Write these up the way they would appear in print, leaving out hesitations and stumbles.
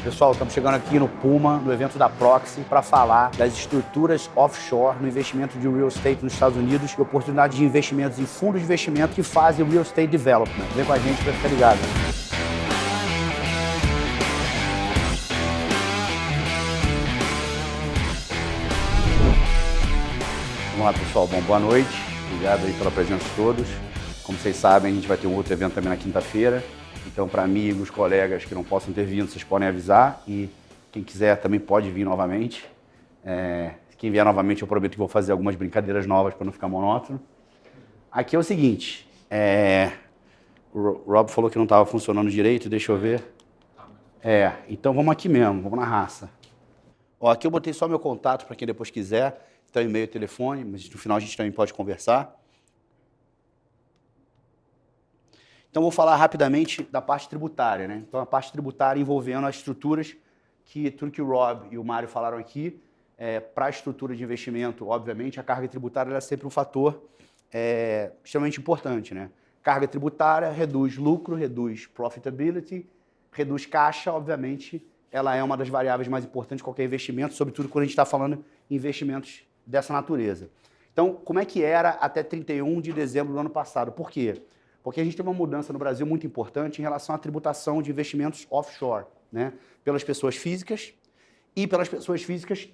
Pessoal, estamos chegando aqui no Puma, no evento da Proxy, para falar das estruturas offshore no investimento de real estate nos Estados Unidos e oportunidades de investimentos em fundos de investimento que fazem real estate development. Vem com a gente para ficar ligado. Vamos lá, pessoal. Bom, boa noite. Obrigado aí pela presença de todos. Como vocês sabem, a gente vai ter um outro evento também na quinta-feira. Então, para amigos, colegas que não possam ter vindo, vocês podem avisar. E quem quiser também pode vir novamente. Quem vier novamente, eu prometo que vou fazer algumas brincadeiras novas para não ficar monótono. Aqui é o seguinte. O Rob falou que não estava funcionando direito, deixa eu ver. Então vamos aqui mesmo, vamos na raça. Ó, aqui eu botei só meu contato para quem depois quiser. Então, e-mail e telefone, mas no final a gente também pode conversar. Então, vou falar rapidamente da parte tributária, né? Então, a parte tributária envolvendo as estruturas que tudo que o Rob e o Mário falaram aqui. Para a estrutura de investimento, obviamente, a carga tributária é sempre um fator extremamente importante, né? Carga tributária reduz lucro, reduz profitability, reduz caixa, obviamente, ela é uma das variáveis mais importantes de qualquer investimento, sobretudo quando a gente está falando em investimentos dessa natureza. Então, como é que era até 31 de dezembro do ano passado? Por quê? Porque a gente teve uma mudança no Brasil muito importante em relação à tributação de investimentos offshore, né? Pelas pessoas físicas e pelas pessoas físicas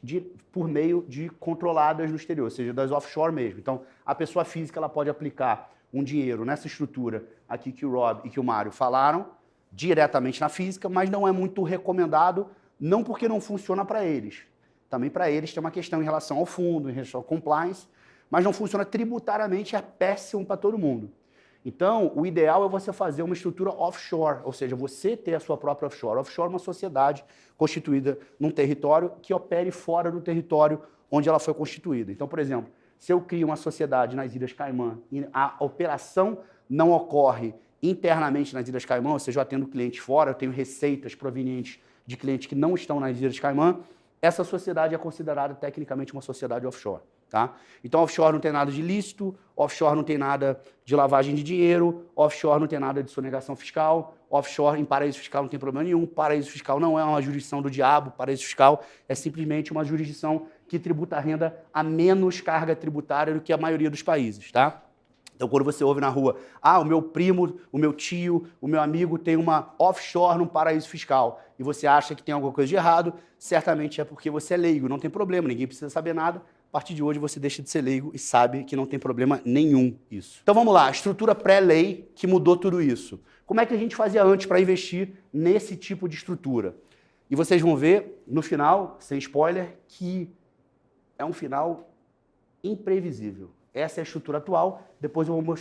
por meio de controladas no exterior, ou seja, das offshore mesmo. Então, a pessoa física ela pode aplicar um dinheiro nessa estrutura aqui que o Rob e que o Mário falaram, diretamente na física, mas não é muito recomendado, não porque não funciona para eles. Também para eles tem uma questão em relação ao fundo, em relação ao compliance, mas não funciona tributariamente, é péssimo para todo mundo. Então, o ideal é você fazer uma estrutura offshore, ou seja, você ter a sua própria offshore. Offshore é uma sociedade constituída num território que opere fora do território onde ela foi constituída. Então, por exemplo, se eu crio uma sociedade nas Ilhas Caimã e a operação não ocorre internamente nas Ilhas Caimã, ou seja, eu atendo clientes fora, eu tenho receitas provenientes de clientes que não estão nas Ilhas Caimã, essa sociedade é considerada tecnicamente uma sociedade offshore. Tá? Então, offshore não tem nada de ilícito, offshore não tem nada de lavagem de dinheiro, offshore não tem nada de sonegação fiscal, offshore em paraíso fiscal não tem problema nenhum, paraíso fiscal não é uma jurisdição do diabo, paraíso fiscal é simplesmente uma jurisdição que tributa a renda a menos carga tributária do que a maioria dos países. Tá? Então, quando você ouve na rua, o meu primo, o meu tio, o meu amigo tem uma offshore num paraíso fiscal e você acha que tem alguma coisa de errado, certamente é porque você é leigo, não tem problema, ninguém precisa saber nada. A partir de hoje você deixa de ser leigo e sabe que não tem problema nenhum isso. Então vamos lá, estrutura pré-lei que mudou tudo isso. Como é que a gente fazia antes para investir nesse tipo de estrutura? E vocês vão ver no final, sem spoiler, que é um final imprevisível. Essa é a estrutura atual, depois eu vou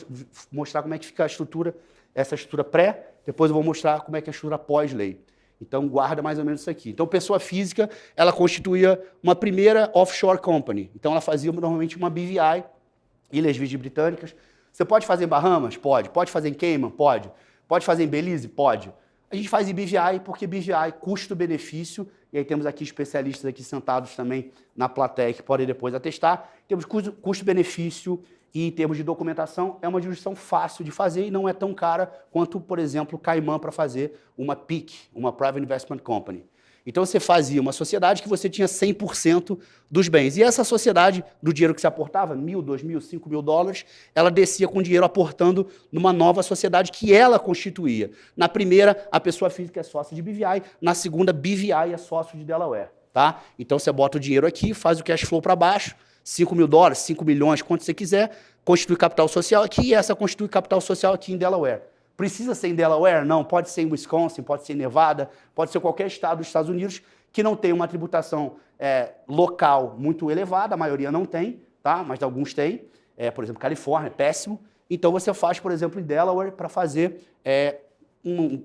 mostrar como é que fica a estrutura, essa estrutura pré, depois eu vou mostrar como é que é a estrutura pós-lei. Então, guarda mais ou menos isso aqui. Então, pessoa física, ela constituía uma primeira offshore company. Então, ela fazia normalmente uma BVI, Ilhas Virgens Britânicas. Você pode fazer em Bahamas? Pode. Pode fazer em Cayman? Pode. Pode fazer em Belize? Pode. A gente faz em BVI porque BVI, custo-benefício, e aí temos aqui especialistas aqui sentados também na plateia que podem depois atestar. Temos custo-benefício e em termos de documentação é uma jurisdição fácil de fazer e não é tão cara quanto, por exemplo, Caimã para fazer uma PIC, uma Private Investment Company. Então você fazia uma sociedade que você tinha 100% dos bens. E essa sociedade, do dinheiro que você aportava, $1.000, $2.000, $5.000, ela descia com dinheiro aportando numa nova sociedade que ela constituía. Na primeira, a pessoa física é sócio de BVI, na segunda, BVI é sócio de Delaware. Tá? Então você bota o dinheiro aqui, faz o cash flow para baixo, $5.000, 5 milhões, quanto você quiser, constitui capital social aqui e essa constitui capital social aqui em Delaware. Precisa ser em Delaware? Não. Pode ser em Wisconsin, pode ser em Nevada, pode ser qualquer estado dos Estados Unidos que não tem uma tributação local muito elevada, a maioria não tem, tá? Mas alguns têm. Por exemplo, Califórnia é péssimo. Então você faz, por exemplo, em Delaware para fazer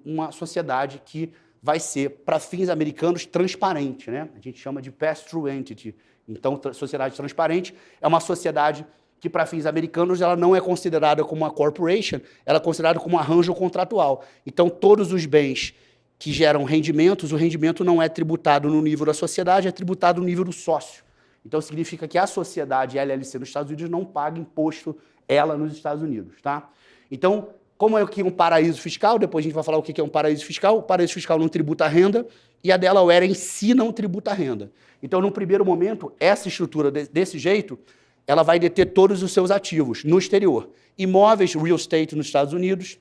uma sociedade que vai ser, para fins americanos, transparente, né? A gente chama de pass-through entity. Então, sociedade transparente é uma sociedade que, para fins americanos, ela não é considerada como uma corporation, ela é considerada como um arranjo contratual. Então, todos os bens que geram rendimentos, o rendimento não é tributado no nível da sociedade, é tributado no nível do sócio. Então, significa que a sociedade LLC nos Estados Unidos não paga imposto, ela nos Estados Unidos, tá? Então, como é aqui um paraíso fiscal, depois a gente vai falar o que é um paraíso fiscal. O paraíso fiscal não tributa a renda, e a Delaware em si não tributa renda. Então, num primeiro momento, essa estrutura desse jeito, ela vai deter todos os seus ativos no exterior. Imóveis, real estate nos Estados Unidos,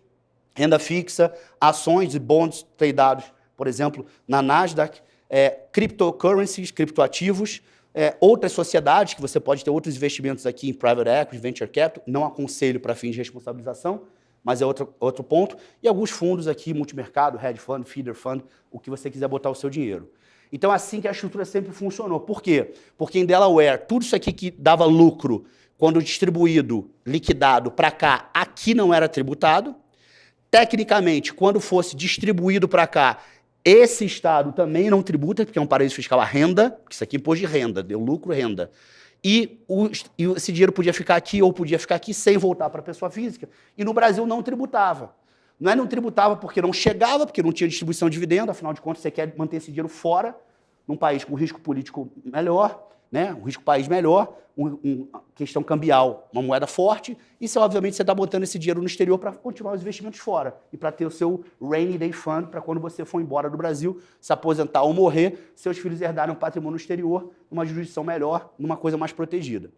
renda fixa, ações e bonds tradeados, por exemplo, na Nasdaq, cryptocurrencies, criptoativos, outras sociedades, que você pode ter outros investimentos aqui em private equity, venture capital, não aconselho para fins de responsabilização, mas é outro ponto, e alguns fundos aqui, multimercado, hedge fund, feeder fund, o que você quiser botar o seu dinheiro. Então, é assim que a estrutura sempre funcionou. Por quê? Porque em Delaware, tudo isso aqui que dava lucro, quando distribuído, liquidado para cá, aqui não era tributado. Tecnicamente, quando fosse distribuído para cá, esse estado também não tributa, porque é um paraíso fiscal a renda, porque isso aqui é imposto de renda, deu lucro, renda. E esse dinheiro podia ficar aqui ou podia ficar aqui sem voltar para a pessoa física. E no Brasil não tributava. Não tributava porque não chegava, porque não tinha distribuição de dividendo, afinal de contas você quer manter esse dinheiro fora, num país com risco político melhor, né? Um risco país melhor, questão cambial, uma moeda forte, e obviamente você está botando esse dinheiro no exterior para continuar os investimentos fora e para ter o seu rainy day fund para quando você for embora do Brasil, se aposentar ou morrer, seus filhos herdarem um patrimônio no exterior, numa jurisdição melhor, numa coisa mais protegida.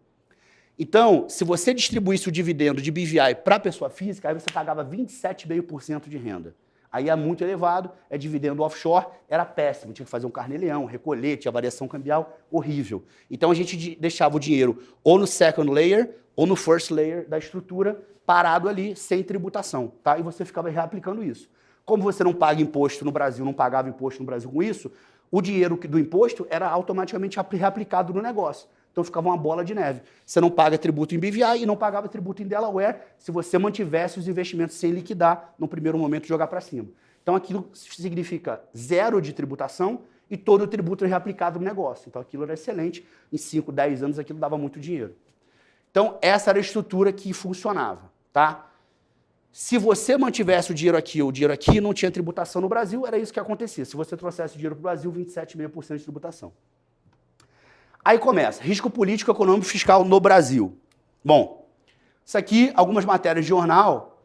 Então, se você distribuísse o dividendo de BVI para a pessoa física, aí você pagava 27,5% de renda. Aí é muito elevado, é dividendo offshore, era péssimo, tinha que fazer um carnê-leão, recolher, tinha variação cambial, horrível. Então a gente deixava o dinheiro ou no second layer ou no first layer da estrutura, parado ali, sem tributação, tá? E você ficava reaplicando isso. Como você não paga imposto no Brasil, não pagava imposto no Brasil com isso, o dinheiro do imposto era automaticamente reaplicado no negócio. Então ficava uma bola de neve. Você não paga tributo em BVI e não pagava tributo em Delaware se você mantivesse os investimentos sem liquidar no primeiro momento e jogar para cima. Então aquilo significa zero de tributação e todo o tributo é reaplicado no negócio. Então aquilo era excelente. Em 5, 10 anos aquilo dava muito dinheiro. Então essa era a estrutura que funcionava, tá? Se você mantivesse o dinheiro aqui, não tinha tributação no Brasil, era isso que acontecia. Se você trouxesse o dinheiro para o Brasil, 27,5% de tributação. Aí começa, risco político, econômico e fiscal no Brasil. Bom, isso aqui, algumas matérias de jornal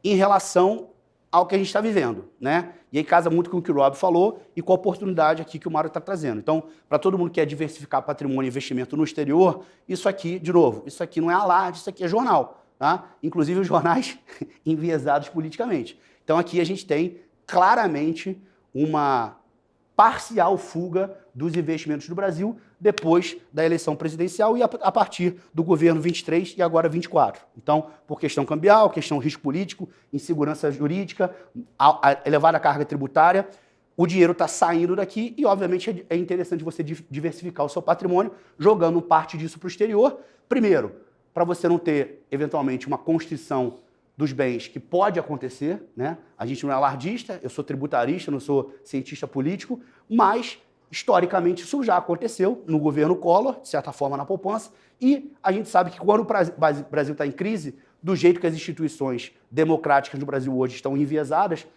em relação ao que a gente está vivendo, né? E aí casa muito com o que o Rob falou e com a oportunidade aqui que o Mário está trazendo. Então, para todo mundo que quer diversificar patrimônio e investimento no exterior, isso aqui, de novo, isso aqui não é alarde, isso aqui é jornal, tá? Inclusive os jornais enviesados politicamente. Então aqui a gente tem claramente uma parcial fuga dos investimentos do Brasil depois da eleição presidencial e a partir do governo 23 e agora 24. Então, por questão cambial, questão risco político, insegurança jurídica, a elevada carga tributária, o dinheiro está saindo daqui e, obviamente, é interessante você diversificar o seu patrimônio jogando parte disso para o exterior. Primeiro, para você não ter, eventualmente, uma constrição dos bens que pode acontecer, né? A gente não é alardista, eu sou tributarista, não sou cientista político, mas, historicamente, isso já aconteceu no governo Collor, de certa forma na poupança, e a gente sabe que quando o Brasil está em crise, do jeito que as instituições democráticas do Brasil hoje estão enviesadas,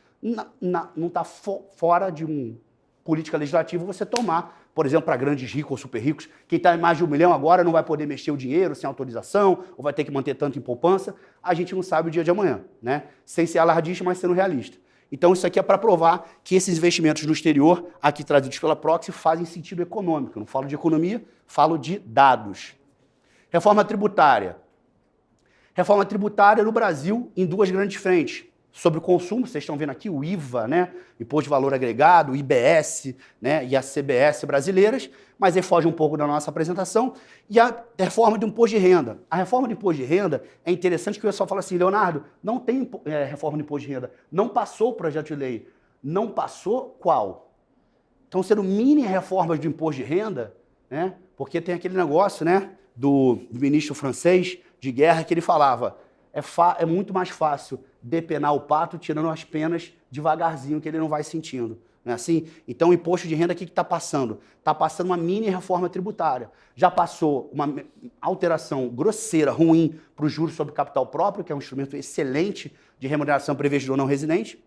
não está fora de uma política legislativa você tomar, por exemplo, para grandes ricos ou super ricos, quem está em mais de 1 milhão agora não vai poder mexer o dinheiro sem autorização, ou vai ter que manter tanto em poupança, a gente não sabe o dia de amanhã, né? Sem ser alardista, mas sendo realista. Então isso aqui é para provar que esses investimentos no exterior, aqui trazidos pela Proxy, fazem sentido econômico. Eu não falo de economia, falo de dados. Reforma tributária. Reforma tributária no Brasil em duas grandes frentes. Sobre o consumo, vocês estão vendo aqui o IVA, né? Imposto de Valor Agregado, o IBS, né? E a CBS brasileiras, mas aí foge um pouco da nossa apresentação. E a reforma do imposto de renda. A reforma do imposto de renda é interessante que o pessoal fala assim, Leonardo, não tem reforma do imposto de renda, não passou o projeto de lei. Não passou qual? Estão sendo mini reformas do imposto de renda, né? Porque tem aquele negócio, né? Do ministro francês de guerra que ele falava, é muito mais fácil depenar o pato tirando as penas devagarzinho que ele não vai sentindo. Não é assim? Então o imposto de renda, o que está passando? Está passando uma mini reforma tributária. Já passou uma alteração grosseira, ruim, para o juros sobre capital próprio, que é um instrumento excelente de remuneração para investidor não residente.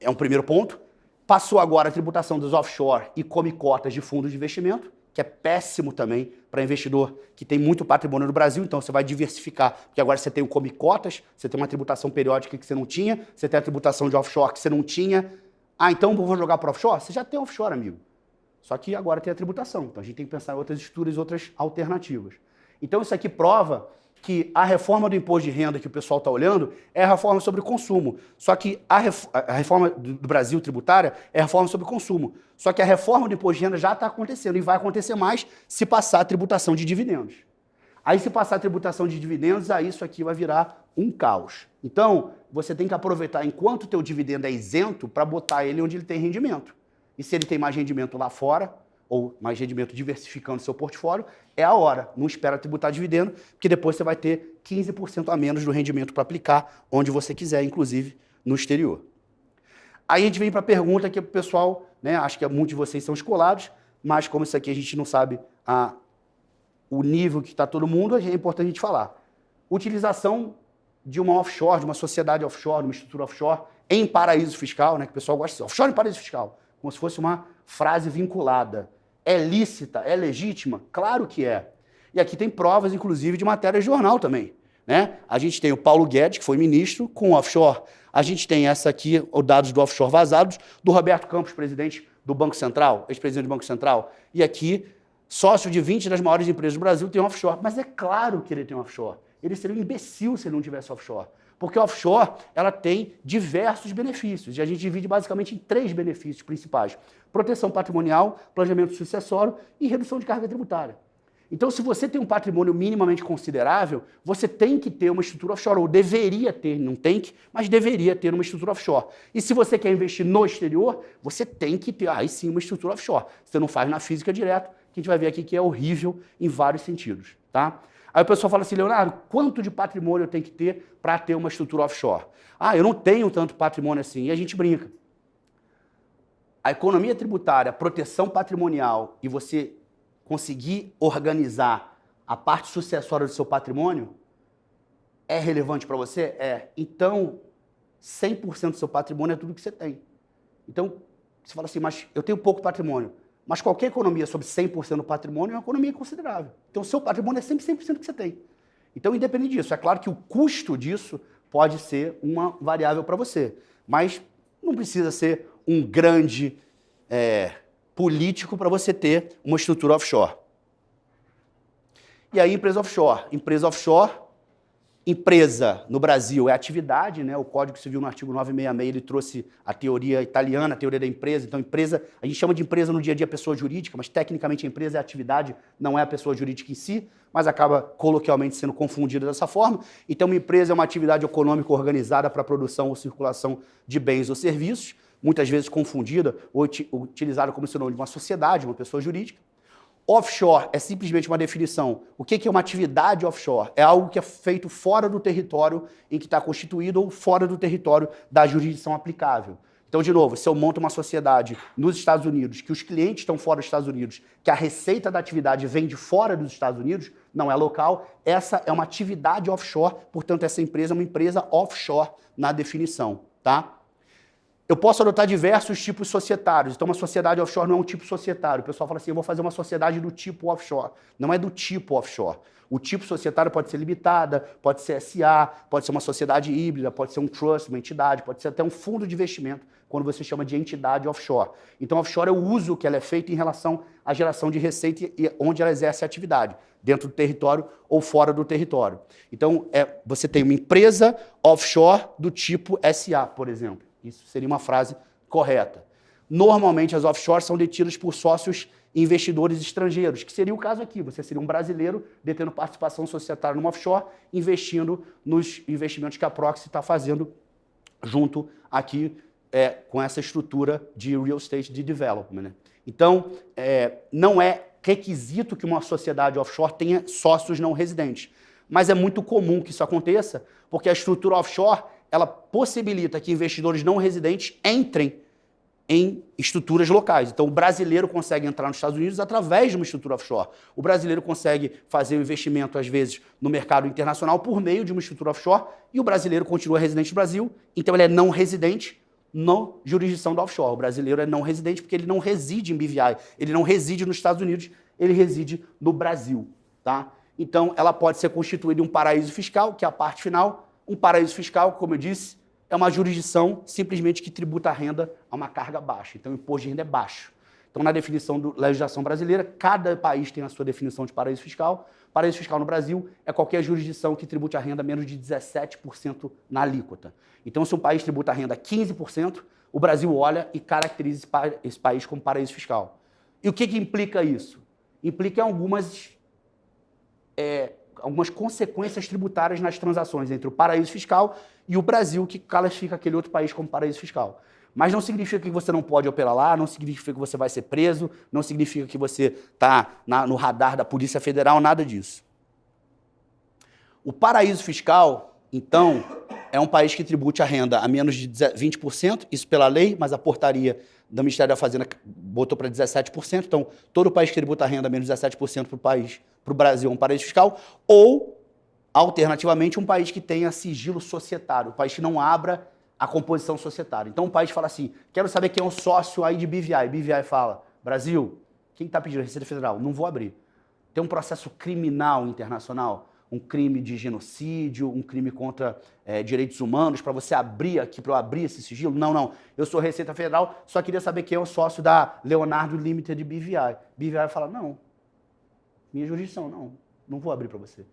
É um primeiro ponto. Passou agora a tributação dos offshore e come cotas de fundos de investimento, que é péssimo também para investidor que tem muito patrimônio no Brasil, então você vai diversificar, porque agora você tem o come cotas, você tem uma tributação periódica que você não tinha, você tem a tributação de offshore que você não tinha, Ah, então vou jogar para offshore? Você já tem offshore, amigo. Só que agora tem a tributação. Então a gente tem que pensar em outras estruturas, outras alternativas. Então isso aqui prova que a reforma do imposto de renda que o pessoal está olhando é a reforma sobre consumo. Só que a reforma do Brasil tributária é a reforma sobre consumo. Só que a reforma do imposto de renda já está acontecendo e vai acontecer mais se passar a tributação de dividendos. Aí se passar a tributação de dividendos, aí isso aqui vai virar um caos. Então, você tem que aproveitar enquanto o teu dividendo é isento para botar ele onde ele tem rendimento. E se ele tem mais rendimento lá fora, ou mais rendimento diversificando seu portfólio, é a hora. Não espera tributar dividendo, porque depois você vai ter 15% a menos do rendimento para aplicar onde você quiser, inclusive no exterior. Aí a gente vem para a pergunta que o pessoal, né, acho que muitos de vocês são escolados, mas como isso aqui a gente não sabe o nível que está todo mundo, é importante a gente falar. Utilização de uma offshore, de uma sociedade offshore, de uma estrutura offshore, em paraíso fiscal, né, que o pessoal gosta de dizer, offshore em paraíso fiscal, como se fosse uma frase vinculada. É lícita? É legítima? Claro que é. E aqui tem provas, inclusive, de matéria de jornal também. Né? A gente tem o Paulo Guedes, que foi ministro, com offshore. A gente tem essa aqui, os dados do offshore vazados, do Roberto Campos, presidente do Banco Central, ex-presidente do Banco Central. E aqui, sócio de 20 das maiores empresas do Brasil tem offshore. Mas é claro que ele tem offshore. Ele seria um imbecil se ele não tivesse offshore. Porque a offshore, ela tem diversos benefícios. E a gente divide basicamente em 3 benefícios principais. Proteção patrimonial, planejamento sucessório e redução de carga tributária. Então, se você tem um patrimônio minimamente considerável, você tem que ter uma estrutura offshore, ou deveria ter, não tem que, mas deveria ter uma estrutura offshore. E se você quer investir no exterior, você tem que ter, aí sim, uma estrutura offshore. Você não faz na física direto, que a gente vai ver aqui que é horrível em vários sentidos, tá? Aí o pessoal fala assim, Leonardo, quanto de patrimônio eu tenho que ter para ter uma estrutura offshore? Ah, eu não tenho tanto patrimônio assim. E a gente brinca. A economia tributária, a proteção patrimonial e você conseguir organizar a parte sucessória do seu patrimônio é relevante para você? É. Então, 100% do seu patrimônio é tudo que você tem. Então, você fala assim, mas eu tenho pouco patrimônio. Mas qualquer economia sobre 100% do patrimônio é uma economia considerável. Então, o seu patrimônio é sempre 100% que você tem. Então, independente disso, é claro que o custo disso pode ser uma variável para você. Mas não precisa ser um grande político para você ter uma estrutura offshore. E aí, empresa offshore. Empresa offshore, empresa no Brasil é atividade, né? O Código Civil no artigo 966, ele trouxe a teoria italiana, a teoria da empresa. Então, empresa, a gente chama de empresa no dia a dia pessoa jurídica, mas tecnicamente a empresa é a atividade, não é a pessoa jurídica em si, mas acaba coloquialmente sendo confundida dessa forma. Então, uma empresa é uma atividade econômica organizada para a produção ou circulação de bens ou serviços, muitas vezes confundida ou utilizada como sinônimo de uma sociedade, uma pessoa jurídica. Offshore é simplesmente uma definição. O que é uma atividade offshore? É algo que é feito fora do território em que está constituído ou fora do território da jurisdição aplicável. Então, de novo, se eu monto uma sociedade nos Estados Unidos, que os clientes estão fora dos Estados Unidos, que a receita da atividade vem de fora dos Estados Unidos, não é local, essa é uma atividade offshore, portanto, essa empresa é uma empresa offshore na definição, tá? Eu posso adotar diversos tipos societários. Então, uma sociedade offshore não é um tipo societário. O pessoal fala assim, eu vou fazer uma sociedade do tipo offshore. Não é do tipo offshore. O tipo societário pode ser limitada, pode ser SA, pode ser uma sociedade híbrida, pode ser um trust, uma entidade, pode ser até um fundo de investimento, quando você chama de entidade offshore. Então, offshore é o uso que ela é feita em relação à geração de receita e onde ela exerce a atividade, dentro do território ou fora do território. Então, você tem uma empresa offshore do tipo SA, por exemplo. Isso seria uma frase correta. Normalmente, as offshores são detidas por sócios e investidores estrangeiros, que seria o caso aqui. Você seria um brasileiro detendo participação societária numa offshore, investindo nos investimentos que a Proxy está fazendo junto aqui com essa estrutura de real estate de development. Né? Então, não é requisito que uma sociedade offshore tenha sócios não residentes. Mas é muito comum que isso aconteça, porque a estrutura offshore ela possibilita que investidores não residentes entrem em estruturas locais. Então, o brasileiro consegue entrar nos Estados Unidos através de uma estrutura offshore. O brasileiro consegue fazer um investimento, às vezes, no mercado internacional por meio de uma estrutura offshore e o brasileiro continua residente no Brasil, então ele é não residente na jurisdição da offshore. O brasileiro é não residente porque ele não reside em BVI, ele não reside nos Estados Unidos, ele reside no Brasil. Tá? Então, ela pode ser constituída em um paraíso fiscal, que é a parte final. Um paraíso fiscal, como eu disse, é uma jurisdição simplesmente que tributa a renda a uma carga baixa. Então, o imposto de renda é baixo. Então, na definição da legislação brasileira, cada país tem a sua definição de paraíso fiscal. Paraíso fiscal no Brasil é qualquer jurisdição que tribute a renda menos de 17% na alíquota. Então, se um país tributa a renda 15%, o Brasil olha e caracteriza esse país como paraíso fiscal. E o que implica isso? Implica algumas consequências tributárias nas transações entre o paraíso fiscal e o Brasil, que classifica aquele outro país como paraíso fiscal. Mas não significa que você não pode operar lá, não significa que você vai ser preso, não significa que você está no radar da Polícia Federal, nada disso. O paraíso fiscal, então, é um país que tribute a renda a menos de 20%, isso pela lei, mas a portaria do Ministério da Fazenda botou para 17%, então todo país que tributa a renda a menos de 17% para o Brasil é um paraíso fiscal, ou, alternativamente, um país que tenha sigilo societário, um país que não abra a composição societária. Então, um país fala assim, quero saber quem é o sócio aí de BVI. BVI fala, Brasil, quem está pedindo? Receita Federal. Não vou abrir. Tem um processo criminal internacional, um crime de genocídio, um crime contra direitos humanos, para você abrir aqui, para eu abrir esse sigilo? Não, não. Eu sou Receita Federal, só queria saber quem é o sócio da Leonardo Limited de BVI. BVI fala, não, minha jurisdição, não vou abrir para você.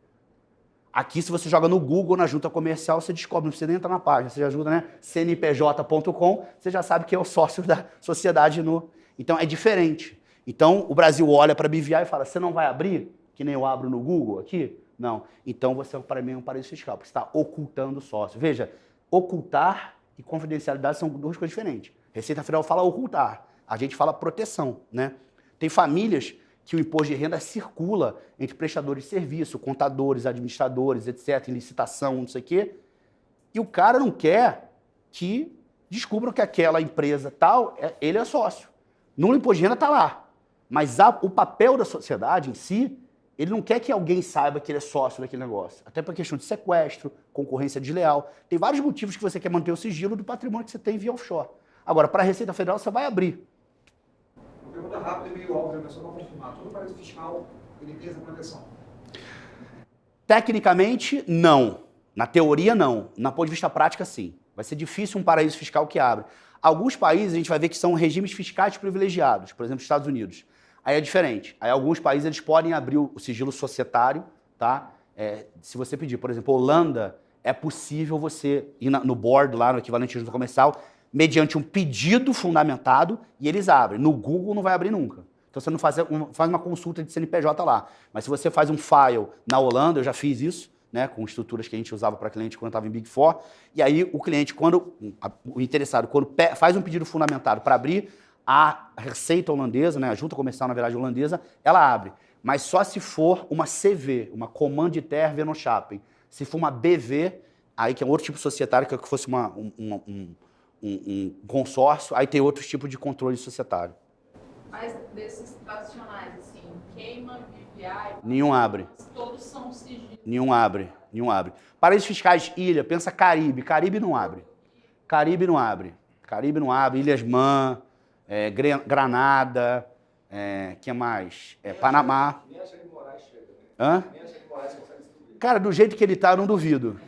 Aqui, se você joga no Google, na junta comercial, você descobre, não precisa nem entrar na página, você ajuda, né? cnpj.com, você já sabe quem é o sócio da sociedade no... Então, é diferente. Então, o Brasil olha para a BVI e fala, você não vai abrir, que nem eu abro no Google aqui? Não. Então, você, para mim, é um paraíso fiscal, porque você está ocultando o sócio. Veja, ocultar e confidencialidade são duas coisas diferentes. Receita Federal fala ocultar, a gente fala proteção, né? Tem famílias que o imposto de renda circula entre prestadores de serviço, contadores, administradores, etc., em licitação, não sei o quê, e o cara não quer que descubram que aquela empresa tal, ele é sócio. No imposto de renda está lá, mas o papel da sociedade em si, ele não quer que alguém saiba que ele é sócio daquele negócio, até por questão de sequestro, concorrência desleal, tem vários motivos que você quer manter o sigilo do patrimônio que você tem via offshore. Agora, para a Receita Federal, você vai abrir. Pergunta rápida e meio óbvia, mas só para confirmar. Todo paraíso fiscal ele tem essa proteção? Tecnicamente, não. Na teoria, não. Na ponto de vista prática, sim. Vai ser difícil um paraíso fiscal que abre. Alguns países a gente vai ver que são regimes fiscais privilegiados, por exemplo, Estados Unidos. Aí é diferente. Aí alguns países eles podem abrir o sigilo societário, tá? Se você pedir, por exemplo, Holanda, é possível você ir no board, lá no equivalente de junta comercial, mediante um pedido fundamentado, e eles abrem. No Google não vai abrir nunca. Então você não faz uma consulta de CNPJ lá. Mas se você faz um file na Holanda, eu já fiz isso, né, com estruturas que a gente usava para cliente quando estava em Big Four, e aí o cliente, o interessado, quando faz um pedido fundamentado para abrir, a Receita holandesa, né, a junta comercial, na verdade, holandesa, ela abre. Mas só se for uma CV, uma Command Ter Vennootschaping. Se for uma BV, aí que é outro tipo societário, que é que fosse um consórcio, aí tem outros tipos de controle societário. Mas desses tradicionais, assim, Cayman, BVI... Nenhum abre. Todos são sigilo. Nenhum abre. Paraísos fiscais, ilha, pensa Caribe. Caribe não abre. Caribe não abre. Ilhas Man, Granada, que mais? Panamá. Nem a Xande Moraes chega, né? Hã? Nem a Xande Moraes consegue descobrir. Cara, do jeito que ele tá, eu não duvido.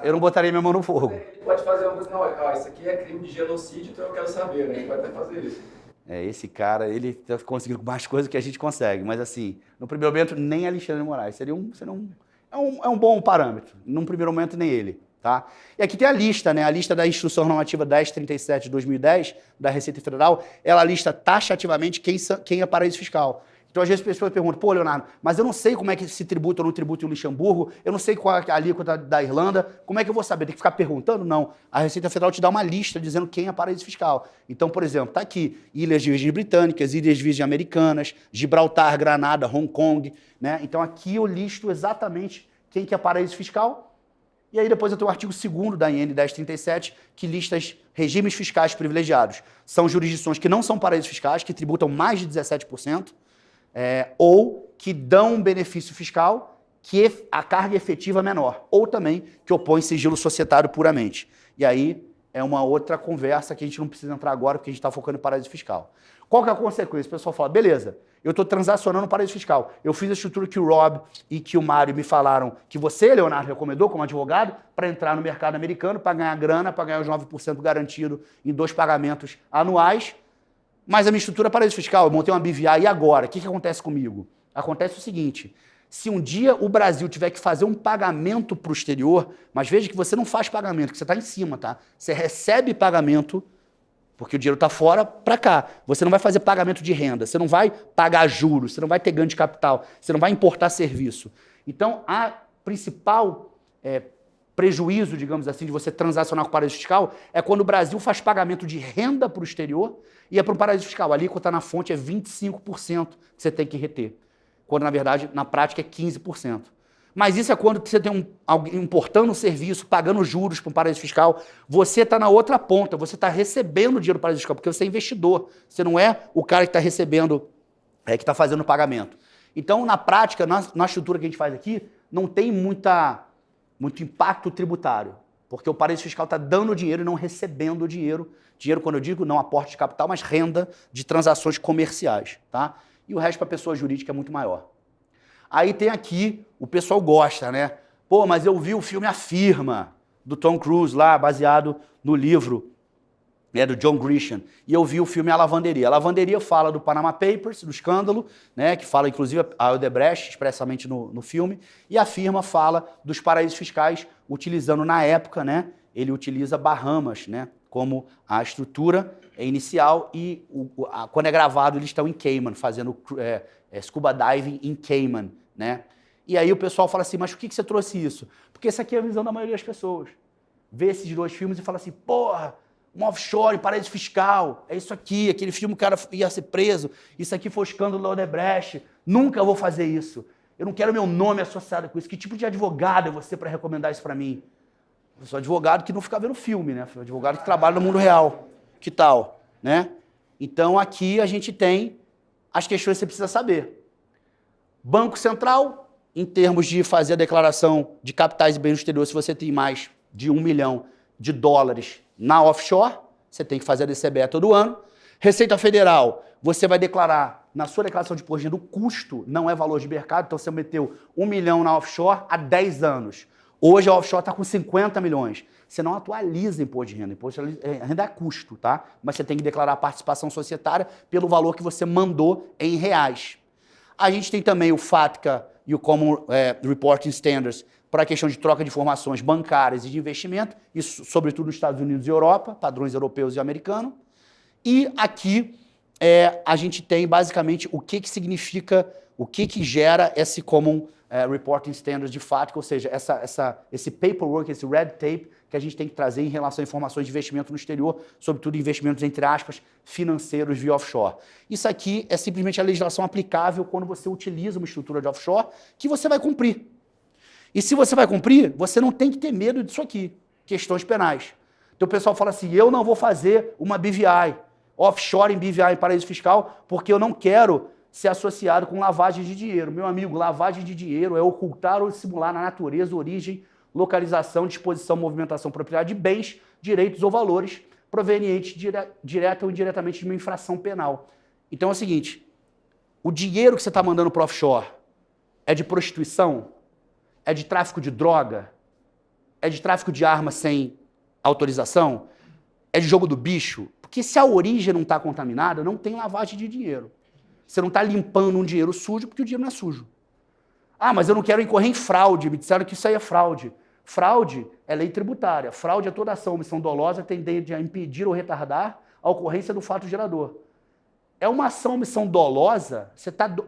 Eu não botaria minha mão no fogo. Ele pode fazer uma coisa, não, isso aqui é crime de genocídio, então eu quero saber, né? Ele pode até fazer isso. Esse cara, ele tá conseguindo mais coisas que a gente consegue. Mas assim, no primeiro momento, nem Alexandre de Moraes. Seria um bom parâmetro. Num primeiro momento, nem ele. Tá? E aqui tem a lista, né? A lista da Instrução Normativa 1037 de 2010, da Receita Federal, ela lista taxativamente quem é paraíso fiscal. Então, às vezes, as pessoas perguntam, pô, Leonardo, mas eu não sei como é que se tributa ou não tributa em Luxemburgo, eu não sei qual é a alíquota da Irlanda, como é que eu vou saber? Tem que ficar perguntando? Não. A Receita Federal te dá uma lista dizendo quem é paraíso fiscal. Então, por exemplo, está aqui, Ilhas Virgens Britânicas, Ilhas Virgens Americanas, Gibraltar, Granada, Hong Kong, né? Então, aqui eu listo exatamente quem que é paraíso fiscal. E aí depois eu tenho o artigo 2º da IN 1037, que lista os regimes fiscais privilegiados. São jurisdições que não são paraísos fiscais, que tributam mais de 17%, ou que dão um benefício fiscal que a carga efetiva é menor, ou também que opõe sigilo societário puramente. E aí é uma outra conversa que a gente não precisa entrar agora, porque a gente está focando em paraíso fiscal. Qual que é a consequência? O pessoal fala, beleza, eu estou transacionando no paraíso fiscal. Eu fiz a estrutura que o Rob e que o Mário me falaram que você, Leonardo, recomendou como advogado para entrar no mercado americano, para ganhar grana, para ganhar os 9% garantido em 2 pagamentos anuais. Mas a minha estrutura é paraíso fiscal, eu montei uma BVI e agora? O que acontece comigo? Acontece o seguinte, se um dia o Brasil tiver que fazer um pagamento para o exterior, mas veja que você não faz pagamento, que você está em cima, tá? Você recebe pagamento, porque o dinheiro está fora, para cá. Você não vai fazer pagamento de renda, você não vai pagar juros, você não vai ter ganho de capital, você não vai importar serviço. Então, a principal prejuízo, digamos assim, de você transacionar com o paraíso fiscal é quando o Brasil faz pagamento de renda para o exterior e é para o paraíso fiscal. A alíquota na fonte é 25% que você tem que reter, quando, na verdade, na prática é 15%. Mas isso é quando você tem alguém importando um serviço, pagando juros para um paraíso fiscal, você está na outra ponta, você está recebendo dinheiro do paraíso fiscal, porque você é investidor, você não é o cara que está recebendo, que está fazendo o pagamento. Então, na prática, na estrutura que a gente faz aqui, não tem muito impacto tributário, porque o paraíso fiscal está dando dinheiro e não recebendo dinheiro. Dinheiro, quando eu digo, não aporte de capital, mas renda de transações comerciais, tá? E o resto para a pessoa jurídica é muito maior. Aí tem aqui, o pessoal gosta, né? Pô, mas eu vi o filme A Firma, do Tom Cruise lá, baseado no livro do John Grisham. E eu vi o filme A Lavanderia. A Lavanderia fala do Panama Papers, do escândalo, né? Que fala, inclusive, a Odebrecht, expressamente no filme. E A Firma fala dos paraísos fiscais, utilizando, na época, né? Ele utiliza Bahamas, né? Como a estrutura inicial e, quando é gravado, eles estão em Cayman, fazendo scuba diving em Cayman, né? E aí o pessoal fala assim, mas por que você trouxe isso? Porque essa aqui é a visão da maioria das pessoas. Vê esses 2 filmes e fala assim, porra, um offshore, paraíso fiscal, é isso aqui, aquele filme o cara ia ser preso, isso aqui foi o escândalo da Odebrecht, nunca vou fazer isso. Eu não quero meu nome associado com isso. Que tipo de advogado é você para recomendar isso para mim? Eu sou advogado que não fica vendo filme, né? Sou advogado que trabalha no mundo real. Que tal, né? Então aqui a gente tem as questões que você precisa saber. Banco Central, em termos de fazer a declaração de capitais e bens no exterior, se você tem mais de $1 milhão na offshore, você tem que fazer a DCBE todo ano. Receita Federal, você vai declarar na sua declaração de imposto de renda o custo, não é valor de mercado, então você meteu 1 milhão na offshore há 10 anos. Hoje a offshore está com 50 milhões. Você não atualiza imposto de renda. Imposto de renda é custo, tá? Mas você tem que declarar a participação societária pelo valor que você mandou em reais. A gente tem também o FATCA e o Common Reporting Standards para a questão de troca de informações bancárias e de investimento, isso sobretudo nos Estados Unidos e Europa, padrões europeus e americanos. E aqui a gente tem basicamente o que significa, o que gera esse Common Reporting Standards de FATCA, ou seja, esse paperwork, esse red tape que a gente tem que trazer em relação a informações de investimento no exterior, sobretudo investimentos, entre aspas, financeiros via offshore. Isso aqui é simplesmente a legislação aplicável quando você utiliza uma estrutura de offshore que você vai cumprir. E se você vai cumprir, você não tem que ter medo disso aqui, questões penais. Então o pessoal fala assim, eu não vou fazer uma BVI, offshore em BVI, em paraíso fiscal, porque eu não quero ser associado com lavagem de dinheiro. Meu amigo, lavagem de dinheiro é ocultar ou simular na natureza, origem, localização, disposição, movimentação, propriedade de bens, direitos ou valores provenientes direta ou indiretamente de uma infração penal. Então é o seguinte, o dinheiro que você está mandando para o offshore é de prostituição? É de tráfico de droga? É de tráfico de armas sem autorização? É de jogo do bicho? Porque se a origem não está contaminada, não tem lavagem de dinheiro. Você não está limpando um dinheiro sujo porque o dinheiro não é sujo. Ah, mas eu não quero incorrer em fraude. Me disseram que isso aí é fraude. Fraude é lei tributária. Fraude é toda ação, omissão dolosa, tendente a impedir ou retardar a ocorrência do fato gerador. É uma ação, omissão dolosa,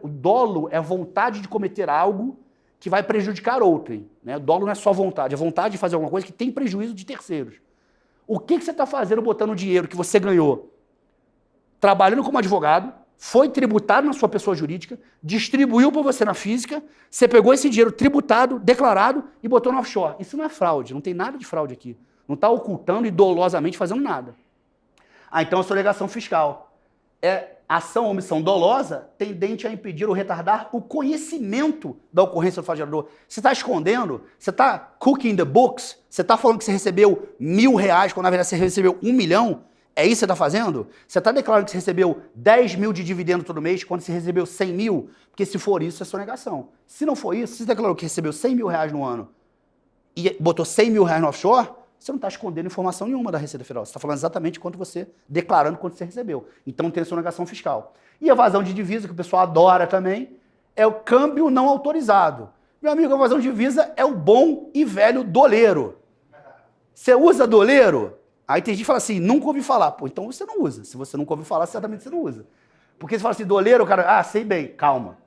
o dolo é a vontade de cometer algo que vai prejudicar outrem. Né? O dolo não é só vontade, é vontade de fazer alguma coisa que tem prejuízo de terceiros. O que você está fazendo botando o dinheiro que você ganhou? Trabalhando como advogado, foi tributado na sua pessoa jurídica, distribuiu para você na física, você pegou esse dinheiro tributado, declarado e botou no offshore. Isso não é fraude, não tem nada de fraude aqui. Não está ocultando e dolosamente fazendo nada. Ah, então a sonegação fiscal é ação ou omissão dolosa tendente a impedir ou retardar o conhecimento da ocorrência do fato gerador. Você está escondendo, você está cooking the books, você está falando que você recebeu R$1.000 quando na verdade você recebeu 1 milhão, É isso que você está fazendo? Você está declarando que você recebeu 10 mil de dividendo todo mês quando você recebeu 100 mil? Porque se for isso, é sonegação. Se não for isso, se você declarou que recebeu 100 mil reais no ano e botou 100 mil reais no offshore, você não está escondendo informação nenhuma da Receita Federal. Você está falando exatamente quanto você, declarando quanto você recebeu. Então tem sonegação fiscal. E evasão de divisa, que o pessoal adora também, é o câmbio não autorizado. Meu amigo, a evasão de divisa é o bom e velho doleiro. Você usa doleiro? Aí tem gente que fala assim, nunca ouvi falar. Pô, então você não usa. Se você nunca ouviu falar, certamente você não usa. Porque você fala assim, doleiro, o cara, sei bem, calma.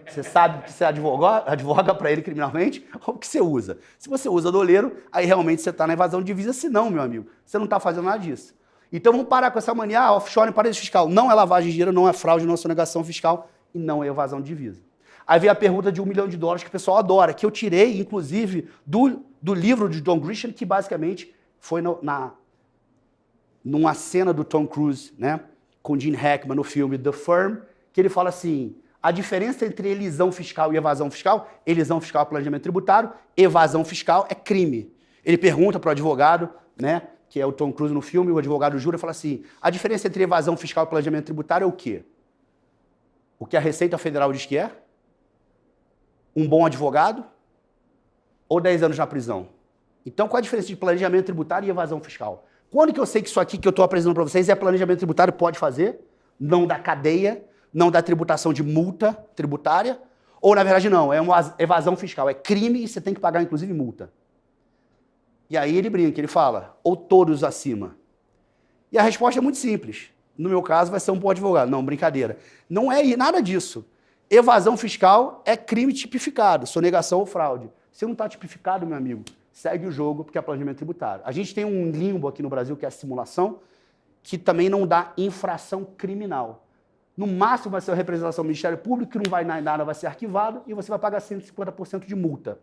Você sabe que você advoga para ele criminalmente ou que você usa. Se você usa doleiro, aí realmente você está na evasão de divisa. Se não, meu amigo, você não está fazendo nada disso. Então vamos parar com essa mania, offshore em paraíso fiscal. Não é lavagem de dinheiro, não é fraude, não é sonegação fiscal e não é evasão de divisa. Aí vem a pergunta de $1 milhão que o pessoal adora, que eu tirei, inclusive, do livro de John Grisham, que basicamente foi numa cena do Tom Cruise, né, com Gene Hackman no filme The Firm, que ele fala assim, a diferença entre elisão fiscal e evasão fiscal é planejamento tributário, evasão fiscal é crime. Ele pergunta para o advogado, né, que é o Tom Cruise no filme, o advogado jura e fala assim, a diferença entre evasão fiscal e planejamento tributário é o quê? O que a Receita Federal diz que é? Um bom advogado ou 10 anos na prisão? Então, qual a diferença de planejamento tributário e evasão fiscal? Quando que eu sei que isso aqui que eu estou apresentando para vocês é planejamento tributário, pode fazer, não dá cadeia, não dá tributação de multa tributária, ou na verdade não, é uma evasão fiscal, é crime e você tem que pagar inclusive multa. E aí ele brinca, ele fala, ou todos acima. E a resposta é muito simples. No meu caso vai ser um bom advogado. Não, brincadeira. Não é nada disso. Evasão fiscal é crime tipificado, sonegação ou fraude. Se não está tipificado, meu amigo, segue o jogo, porque é planejamento tributário. A gente tem um limbo aqui no Brasil, que é a simulação, que também não dá infração criminal. No máximo vai ser a representação do Ministério Público, que não vai nada, vai ser arquivado, e você vai pagar 150% de multa.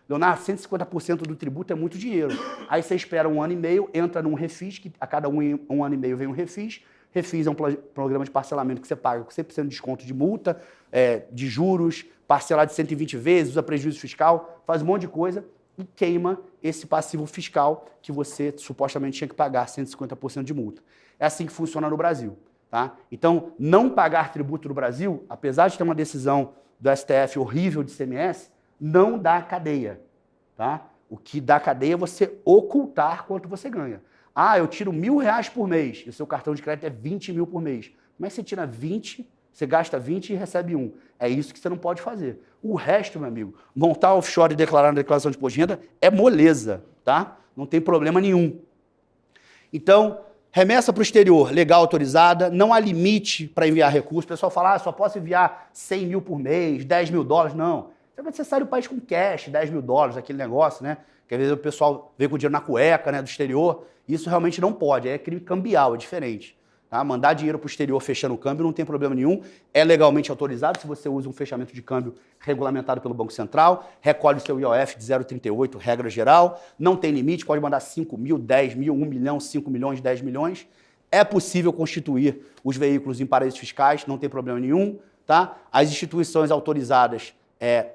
Leonardo, 150% do tributo é muito dinheiro. Aí você espera 1 ano e meio, entra num refis, que a cada um ano e meio vem um refis. Refis é um programa de parcelamento que você paga com 100% de desconto de multa, de juros, parcelar de 120 vezes, usa prejuízo fiscal, faz um monte de coisa e queima esse passivo fiscal que você supostamente tinha que pagar 150% de multa. É assim que funciona no Brasil. Tá? Então, não pagar tributo no Brasil, apesar de ter uma decisão do STF horrível de ICMS, não dá cadeia. Tá? O que dá cadeia é você ocultar quanto você ganha. Ah, eu tiro R$1.000 por mês e o seu cartão de crédito é 20 mil por mês. Como é que você tira 20, você gasta 20 e recebe 1? É isso que você não pode fazer. O resto, meu amigo, montar offshore e declarar na declaração de imposto de renda é moleza, tá? Não tem problema nenhum. Então, remessa para o exterior, legal, autorizada, não há limite para enviar recursos. O pessoal fala, só posso enviar 100 mil por mês, 10 mil dólares. Não. Você sai do país com cash, 10 mil dólares, aquele negócio, né? Que às vezes o pessoal vem com o dinheiro na cueca, né, do exterior. Isso realmente não pode, é crime cambial, é diferente. Tá? Mandar dinheiro para o exterior fechando o câmbio não tem problema nenhum, é legalmente autorizado se você usa um fechamento de câmbio regulamentado pelo Banco Central, recolhe o seu IOF de 0,38, regra geral, não tem limite, pode mandar 5 mil, 10 mil, 1 milhão, 5 milhões, 10 milhões. É possível constituir os veículos em paraísos fiscais, não tem problema nenhum. Tá? As instituições autorizadas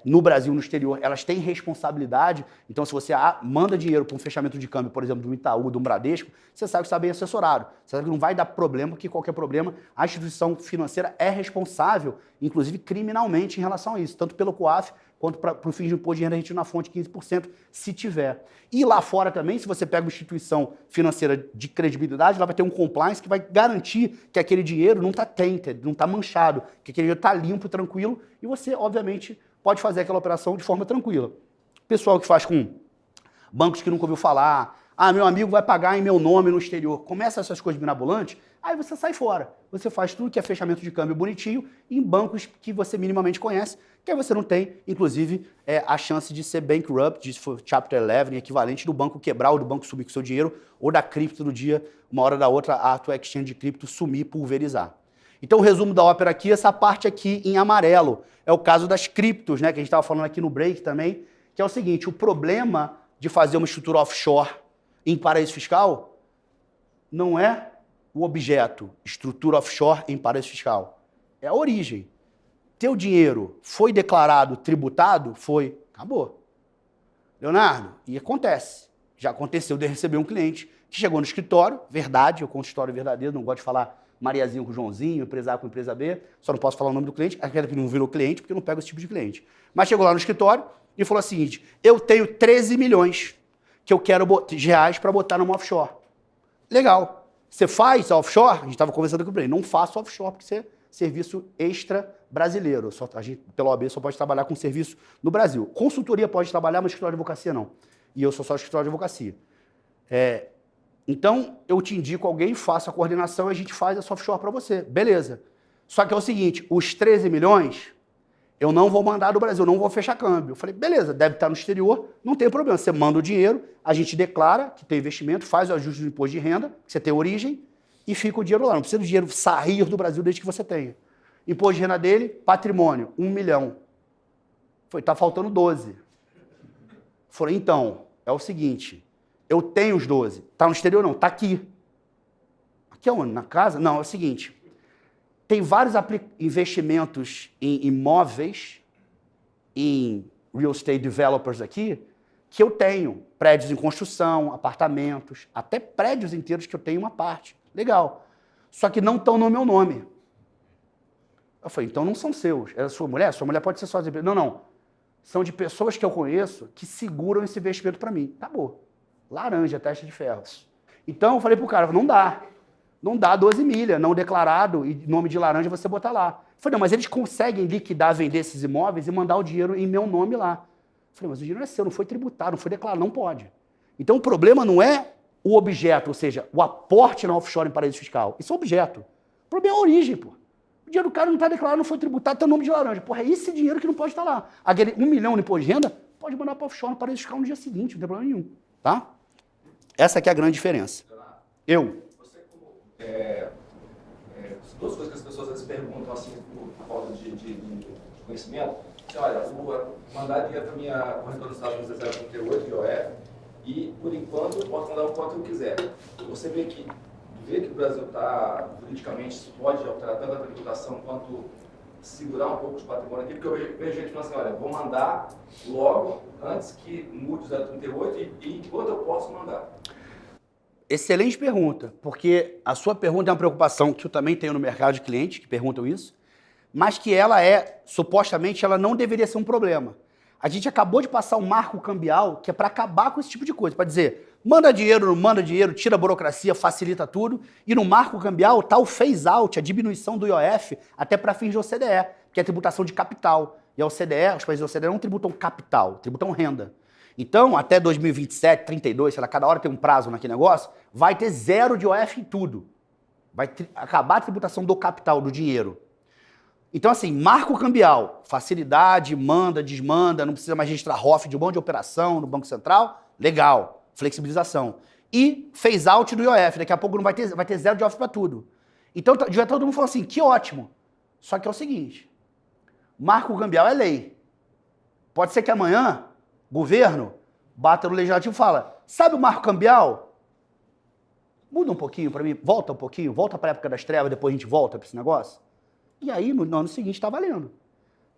no Brasil, no exterior, elas têm responsabilidade. Então, se você manda dinheiro para um fechamento de câmbio, por exemplo, do Itaú, do Bradesco, você sabe que está bem assessorado. Você sabe que não vai dar problema, porque qualquer problema, a instituição financeira é responsável, inclusive criminalmente, em relação a isso, tanto pelo COAF quanto para o fim de imposto de renda retido na fonte, 15%, se tiver. E lá fora também, se você pega uma instituição financeira de credibilidade, ela vai ter um compliance que vai garantir que aquele dinheiro não está tainted, não está manchado, que aquele dinheiro está limpo, tranquilo, e você, obviamente, pode fazer aquela operação de forma tranquila. Pessoal que faz com bancos que nunca ouviu falar, meu amigo vai pagar em meu nome no exterior, começa essas coisas mirabolantes, aí você sai fora. Você faz tudo que é fechamento de câmbio bonitinho em bancos que você minimamente conhece, que aí você não tem, inclusive, a chance de ser bankrupt, de Chapter 11, equivalente do banco quebrar ou do banco sumir com seu dinheiro, ou da cripto no dia, uma hora da outra, a tua exchange de cripto sumir, pulverizar. Então, o resumo da ópera aqui, essa parte aqui em amarelo, é o caso das criptos, né, que a gente estava falando aqui no break também, que é o seguinte, o problema de fazer uma estrutura offshore em paraíso fiscal não é o objeto, estrutura offshore em paraíso fiscal, é a origem. Teu dinheiro foi declarado tributado? Foi. Acabou. Leonardo, e acontece. Já aconteceu de receber um cliente que chegou no escritório, verdade, eu conto história verdadeira, não gosto de falar Mariazinho com Joãozinho, empresário com empresa B, só não posso falar o nome do cliente, aquele que não virou cliente, porque eu não pego esse tipo de cliente. Mas chegou lá no escritório e falou o seguinte, eu tenho 13 milhões que eu quero de reais para botar numa offshore. Legal. Você faz a offshore? A gente estava conversando com o Breno, não faço offshore, porque você é serviço extra brasileiro. A gente, pela OAB, só pode trabalhar com serviço no Brasil. Consultoria pode trabalhar, mas escritório de advocacia não. E eu sou só escritório de advocacia. Então, eu te indico alguém, faça a coordenação e a gente faz essa offshore para você. Beleza. Só que é o seguinte, os 13 milhões, eu não vou mandar do Brasil, não vou fechar câmbio. Eu falei, beleza, deve estar no exterior, não tem problema. Você manda o dinheiro, a gente declara que tem investimento, faz o ajuste do imposto de renda, que você tem origem, e fica o dinheiro lá. Não precisa do dinheiro sair do Brasil desde que você tenha. Imposto de renda dele, patrimônio, 1 milhão. Foi, tá faltando 12. Falei, então, é o seguinte, eu tenho os 12. Tá no exterior? Não, tá aqui. Aqui é onde? Na casa? Não, é o seguinte, tem vários investimentos em imóveis, em real estate developers aqui, que eu tenho. Prédios em construção, apartamentos, até prédios inteiros que eu tenho uma parte. Legal. Só que não estão no meu nome. Eu falei, então não são seus. É a sua mulher? Sua mulher pode ser só... Não. São de pessoas que eu conheço que seguram esse investimento para mim. Acabou. Laranja, testa de ferros. Então eu falei pro cara, não dá. Não dá 12 milhas, não declarado, e nome de laranja você botar lá. Eu falei, não, mas eles conseguem liquidar, vender esses imóveis e mandar o dinheiro em meu nome lá. Eu falei, mas o dinheiro não é seu, não foi tributado, não foi declarado, não pode. Então o problema não é o objeto, ou seja, o aporte na offshore em paraíso fiscal. Isso é objeto. O problema é a origem, pô. O dinheiro do cara não está declarado, não foi tributado, tem o nome de laranja. Porra, é esse dinheiro que não pode estar lá. Aquele 1 milhão de imposto de renda, pode mandar para offshore no paraíso fiscal no dia seguinte, não tem problema nenhum. Tá? Essa aqui é a grande diferença. Você, duas coisas que as pessoas às vezes perguntam assim, por falta de conhecimento. Você, olha, vou mandar dinheiro para a minha corretora dos Estados Unidos 038, IOF, e por enquanto eu posso mandar o quanto eu quiser. Você vê que o Brasil está, politicamente, isso pode alterar tanto a tributação quanto segurar um pouco os patrimônios aqui, porque eu vejo gente falando assim, olha, vou mandar logo, antes que mude o 038, e quando eu posso mandar? Excelente pergunta, porque a sua pergunta é uma preocupação que eu também tenho no mercado de clientes que perguntam isso, mas que ela supostamente, ela não deveria ser um problema. A gente acabou de passar um marco cambial que é para acabar com esse tipo de coisa, para dizer, manda dinheiro, não manda dinheiro, tira a burocracia, facilita tudo, e no marco cambial está o phase-out, a diminuição do IOF, até para fins de OCDE, que é a tributação de capital. E a OCDE, os países da OCDE não tributam capital, tributam renda. Então, até 2027, 32, sei lá, cada hora tem um prazo naquele negócio, vai ter 0 de IOF em tudo. Vai acabar a tributação do capital, do dinheiro. Então, assim, marco cambial, facilidade, manda, desmanda, não precisa mais registrar ROF de um monte de operação no Banco Central, legal, flexibilização. E phase out do IOF, daqui a pouco não vai ter 0 de IOF para tudo. Então, já todo mundo falou assim, que ótimo. Só que é o seguinte, marco cambial é lei. Pode ser que amanhã, governo, bata no legislativo e fala, sabe o marco cambial? Muda um pouquinho para mim, volta um pouquinho, volta para a época das trevas, depois a gente volta para esse negócio. E aí, no ano seguinte, está valendo.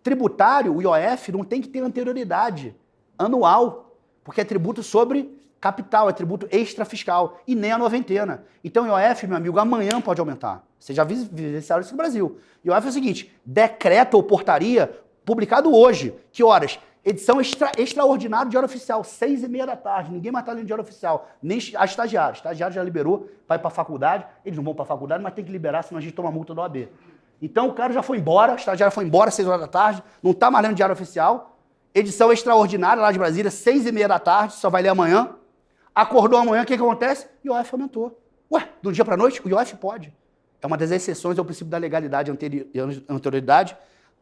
Tributário, o IOF, não tem que ter anterioridade anual, porque é tributo sobre capital, é tributo extrafiscal, e nem a noventena. Então, o IOF, meu amigo, amanhã pode aumentar. Vocês já vivenciaram isso no Brasil. IOF é o seguinte, decreto ou portaria publicado hoje. Que horas? Edição extraordinária de Diário Oficial, 6h30 da tarde. Ninguém mais está lendo Diário Oficial, nem a estagiário. O estagiário já liberou para ir para a faculdade. Eles não vão para a faculdade, mas tem que liberar, senão a gente toma multa da OAB. Então o cara já foi embora, o estagiário foi embora às 6 horas da tarde, não está mais lendo Diário Oficial. Edição extraordinária lá de Brasília, 6h30 da tarde, só vai ler amanhã. Acordou amanhã, o que acontece? IOF aumentou. Ué, do dia para a noite, o IOF pode. É uma das exceções ao princípio da legalidade, anterioridade,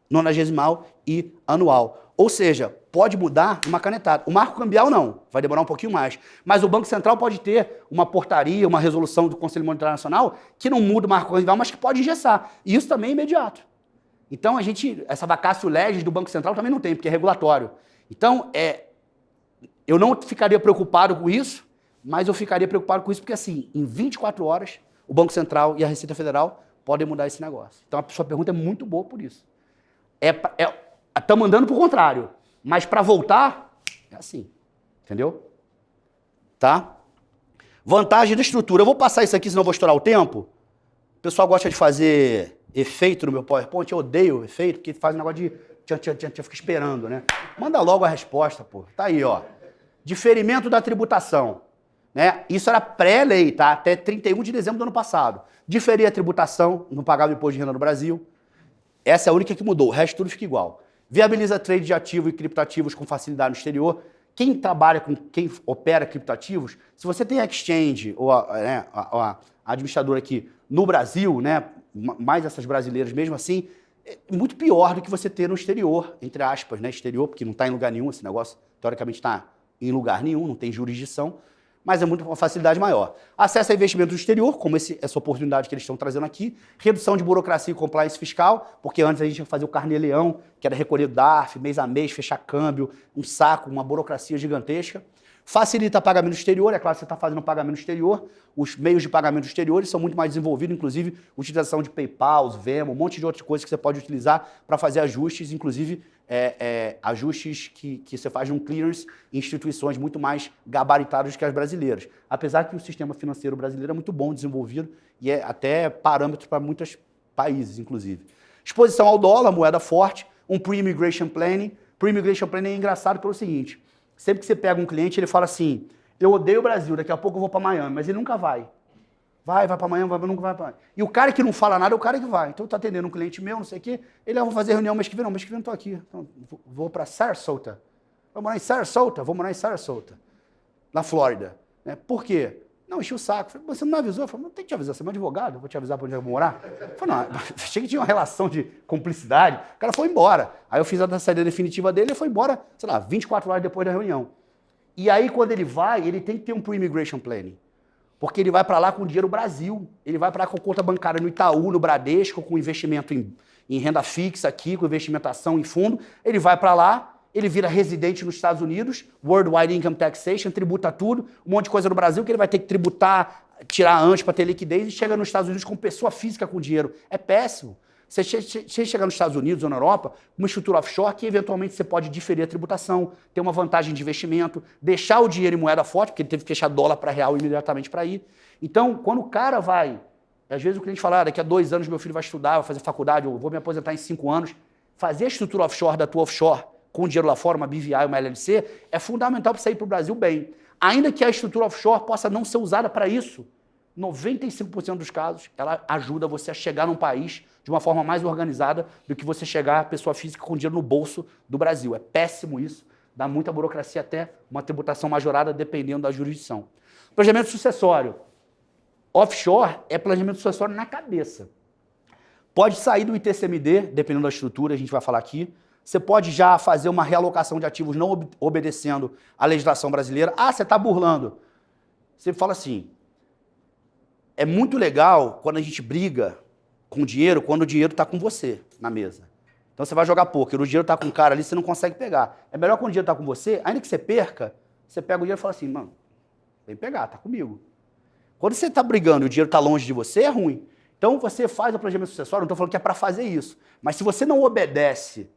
nonagesimal e anual. Ou seja, pode mudar uma canetada. O marco cambial não, vai demorar um pouquinho mais. Mas o Banco Central pode ter uma portaria, uma resolução do Conselho Monetário Nacional que não muda o marco cambial, mas que pode engessar. E isso também é imediato. Então, essa vacácio legis do Banco Central também não tem, porque é regulatório. Então, eu não ficaria preocupado com isso, mas eu ficaria preocupado com isso porque, assim, em 24 horas, o Banco Central e a Receita Federal podem mudar esse negócio. Então, a sua pergunta é muito boa por isso. Estamos andando para o contrário, mas para voltar, é assim, entendeu? Tá? Vantagem da estrutura. Eu vou passar isso aqui, senão eu vou estourar o tempo. O pessoal gosta de fazer efeito no meu PowerPoint. Eu odeio efeito, porque faz um negócio de... fica esperando, né? Manda logo a resposta, pô. Tá aí, ó. Diferimento da tributação. Né? Isso era pré-lei, tá? Até 31 de dezembro do ano passado. Diferir a tributação, não pagava imposto de renda no Brasil. Essa é a única que mudou. O resto tudo fica igual. Viabiliza trade de ativos e criptativos com facilidade no exterior. Quem trabalha com, quem opera criptativos, se você tem a exchange ou a administradora aqui no Brasil, né, mais essas brasileiras mesmo assim, é muito pior do que você ter no exterior, entre aspas, né, exterior, porque não está em lugar nenhum, esse negócio teoricamente está em lugar nenhum, não tem jurisdição, mas é muito uma facilidade maior. Acesso a investimento no exterior, como essa oportunidade que eles estão trazendo aqui, redução de burocracia e compliance fiscal, porque antes a gente ia fazer o carnê-leão, que era recolher DARF, mês a mês, fechar câmbio, um saco, uma burocracia gigantesca. Facilita pagamento exterior, é claro que você está fazendo pagamento exterior, os meios de pagamento exteriores são muito mais desenvolvidos, inclusive utilização de PayPal, Venmo, um monte de outras coisas que você pode utilizar para fazer ajustes, inclusive ajustes que você faz num clearance em instituições muito mais gabaritadas que as brasileiras. Apesar que o sistema financeiro brasileiro é muito bom, desenvolvido, e é até parâmetro para muitos países, inclusive. Exposição ao dólar, moeda forte, um pre-immigration planning. Pre-immigration planning é engraçado pelo seguinte, sempre que você pega um cliente, ele fala assim, eu odeio o Brasil, daqui a pouco eu vou para Miami, mas ele nunca vai. Vai para Miami, nunca vai para Miami. E o cara que não fala nada é o cara que vai. Então, eu estou atendendo um cliente meu, não sei o quê, ele, vou fazer reunião mês que vem, não estou aqui. Então, vou para Sarasota. Vou morar em Sarasota, na Flórida. Né? Por quê? Não, enchi o saco. Falei, você não me avisou? Eu falei, não tem que te avisar, você é meu advogado, eu vou te avisar para onde eu vou morar. Eu falei, não, achei que tinha uma relação de cumplicidade. O cara foi embora. Aí eu fiz a saída definitiva dele e foi embora, sei lá, 24 horas depois da reunião. E aí, quando ele vai, ele tem que ter um pre-immigration planning. Porque ele vai para lá com dinheiro Brasil. Ele vai para lá com conta bancária no Itaú, no Bradesco, com investimento em renda fixa aqui, com investimentação em fundo. Ele vai para lá, ele vira residente nos Estados Unidos, Worldwide Income Taxation, tributa tudo, um monte de coisa no Brasil que ele vai ter que tributar, tirar antes para ter liquidez e chega nos Estados Unidos como pessoa física com dinheiro. É péssimo. Você chegar nos Estados Unidos ou na Europa, uma estrutura offshore que eventualmente você pode diferir a tributação, ter uma vantagem de investimento, deixar o dinheiro em moeda forte, porque ele teve que fechar dólar para real imediatamente para ir. Então, quando o cara vai, às vezes o cliente fala, daqui a 2 anos meu filho vai estudar, vai fazer faculdade, eu vou me aposentar em 5 anos, fazer a estrutura offshore da tua offshore com dinheiro lá fora, uma BVI, uma LLC, é fundamental para sair para o Brasil bem. Ainda que a estrutura offshore possa não ser usada para isso, 95% dos casos, ela ajuda você a chegar num país de uma forma mais organizada do que você chegar, pessoa física, com dinheiro no bolso do Brasil. É péssimo isso, dá muita burocracia até uma tributação majorada dependendo da jurisdição. Planejamento sucessório. Offshore é planejamento sucessório na cabeça. Pode sair do ITCMD, dependendo da estrutura, a gente vai falar aqui. Você pode já fazer uma realocação de ativos não obedecendo à legislação brasileira. Ah, você está burlando. Você fala assim, é muito legal quando a gente briga com o dinheiro, quando o dinheiro está com você na mesa. Então você vai jogar pôquer, o dinheiro está com um cara ali, você não consegue pegar. É melhor quando o dinheiro está com você, ainda que você perca, você pega o dinheiro e fala assim, mano, vem pegar, tá comigo. Quando você está brigando e o dinheiro está longe de você, é ruim. Então você faz o planejamento sucessório, não estou falando que é para fazer isso, mas se você não obedece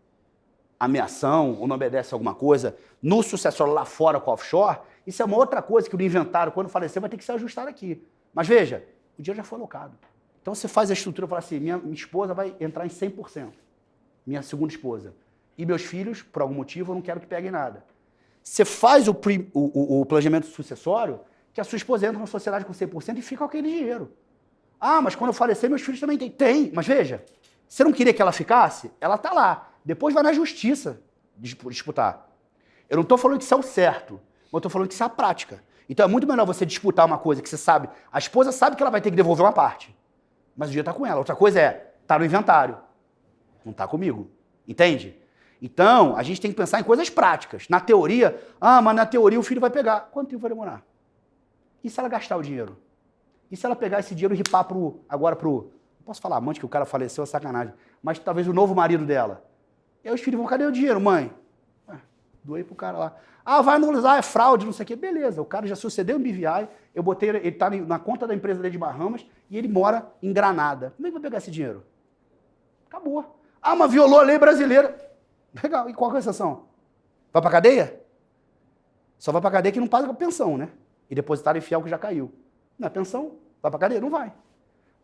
a ameação ou não obedece alguma coisa no sucessório lá fora com a offshore, isso é uma outra coisa que o inventário, quando falecer, vai ter que ser ajustado aqui. Mas veja, o dinheiro já foi alocado. Então você faz a estrutura e fala assim, minha esposa vai entrar em 100%, minha segunda esposa. E meus filhos, por algum motivo, eu não quero que peguem nada. Você faz o planejamento sucessório, que a sua esposa entra na sociedade com 100% e fica com aquele dinheiro. Ah, mas quando eu falecer, meus filhos também têm. Tem, mas veja, você não queria que ela ficasse? Ela está lá. Depois vai na justiça disputar. Eu não estou falando que isso é o certo, mas eu estou falando que isso é a prática. Então é muito melhor você disputar uma coisa que você sabe, a esposa sabe que ela vai ter que devolver uma parte, mas o dinheiro está com ela. Outra coisa é, está no inventário, não está comigo. Entende? Então, a gente tem que pensar em coisas práticas. Na teoria, mas na teoria o filho vai pegar. Quanto tempo vai demorar? E se ela gastar o dinheiro? E se ela pegar esse dinheiro e ripar agora pro... Não posso falar amante, que o cara faleceu, é sacanagem. Mas talvez o novo marido dela. E aí os filhos vão, cadê o dinheiro, mãe? Doei pro cara lá. Vai anular, é fraude, não sei o quê. Beleza, o cara já sucedeu em BVI, eu botei ele tá na conta da empresa dele de Bahamas e ele mora em Granada. Como é que vai pegar esse dinheiro? Acabou. Mas violou a lei brasileira. Legal, e qual é a exceção? Vai pra cadeia? Só vai pra cadeia que não paga pensão, né? e depositar em fiel que já caiu. Não é pensão? Vai para cadeia? Não vai.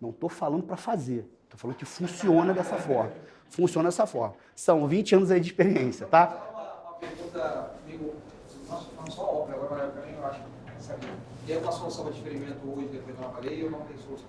Não estou falando para fazer. Estou falando que funciona dessa forma. Funciona dessa forma. São 20 anos aí de experiência, tá? Uma pergunta, amigo, nós falamos só óbvio, agora para mim eu acho que saber. Tem alguma solução para diferimento hoje depois de uma cadeia ou não tem solução?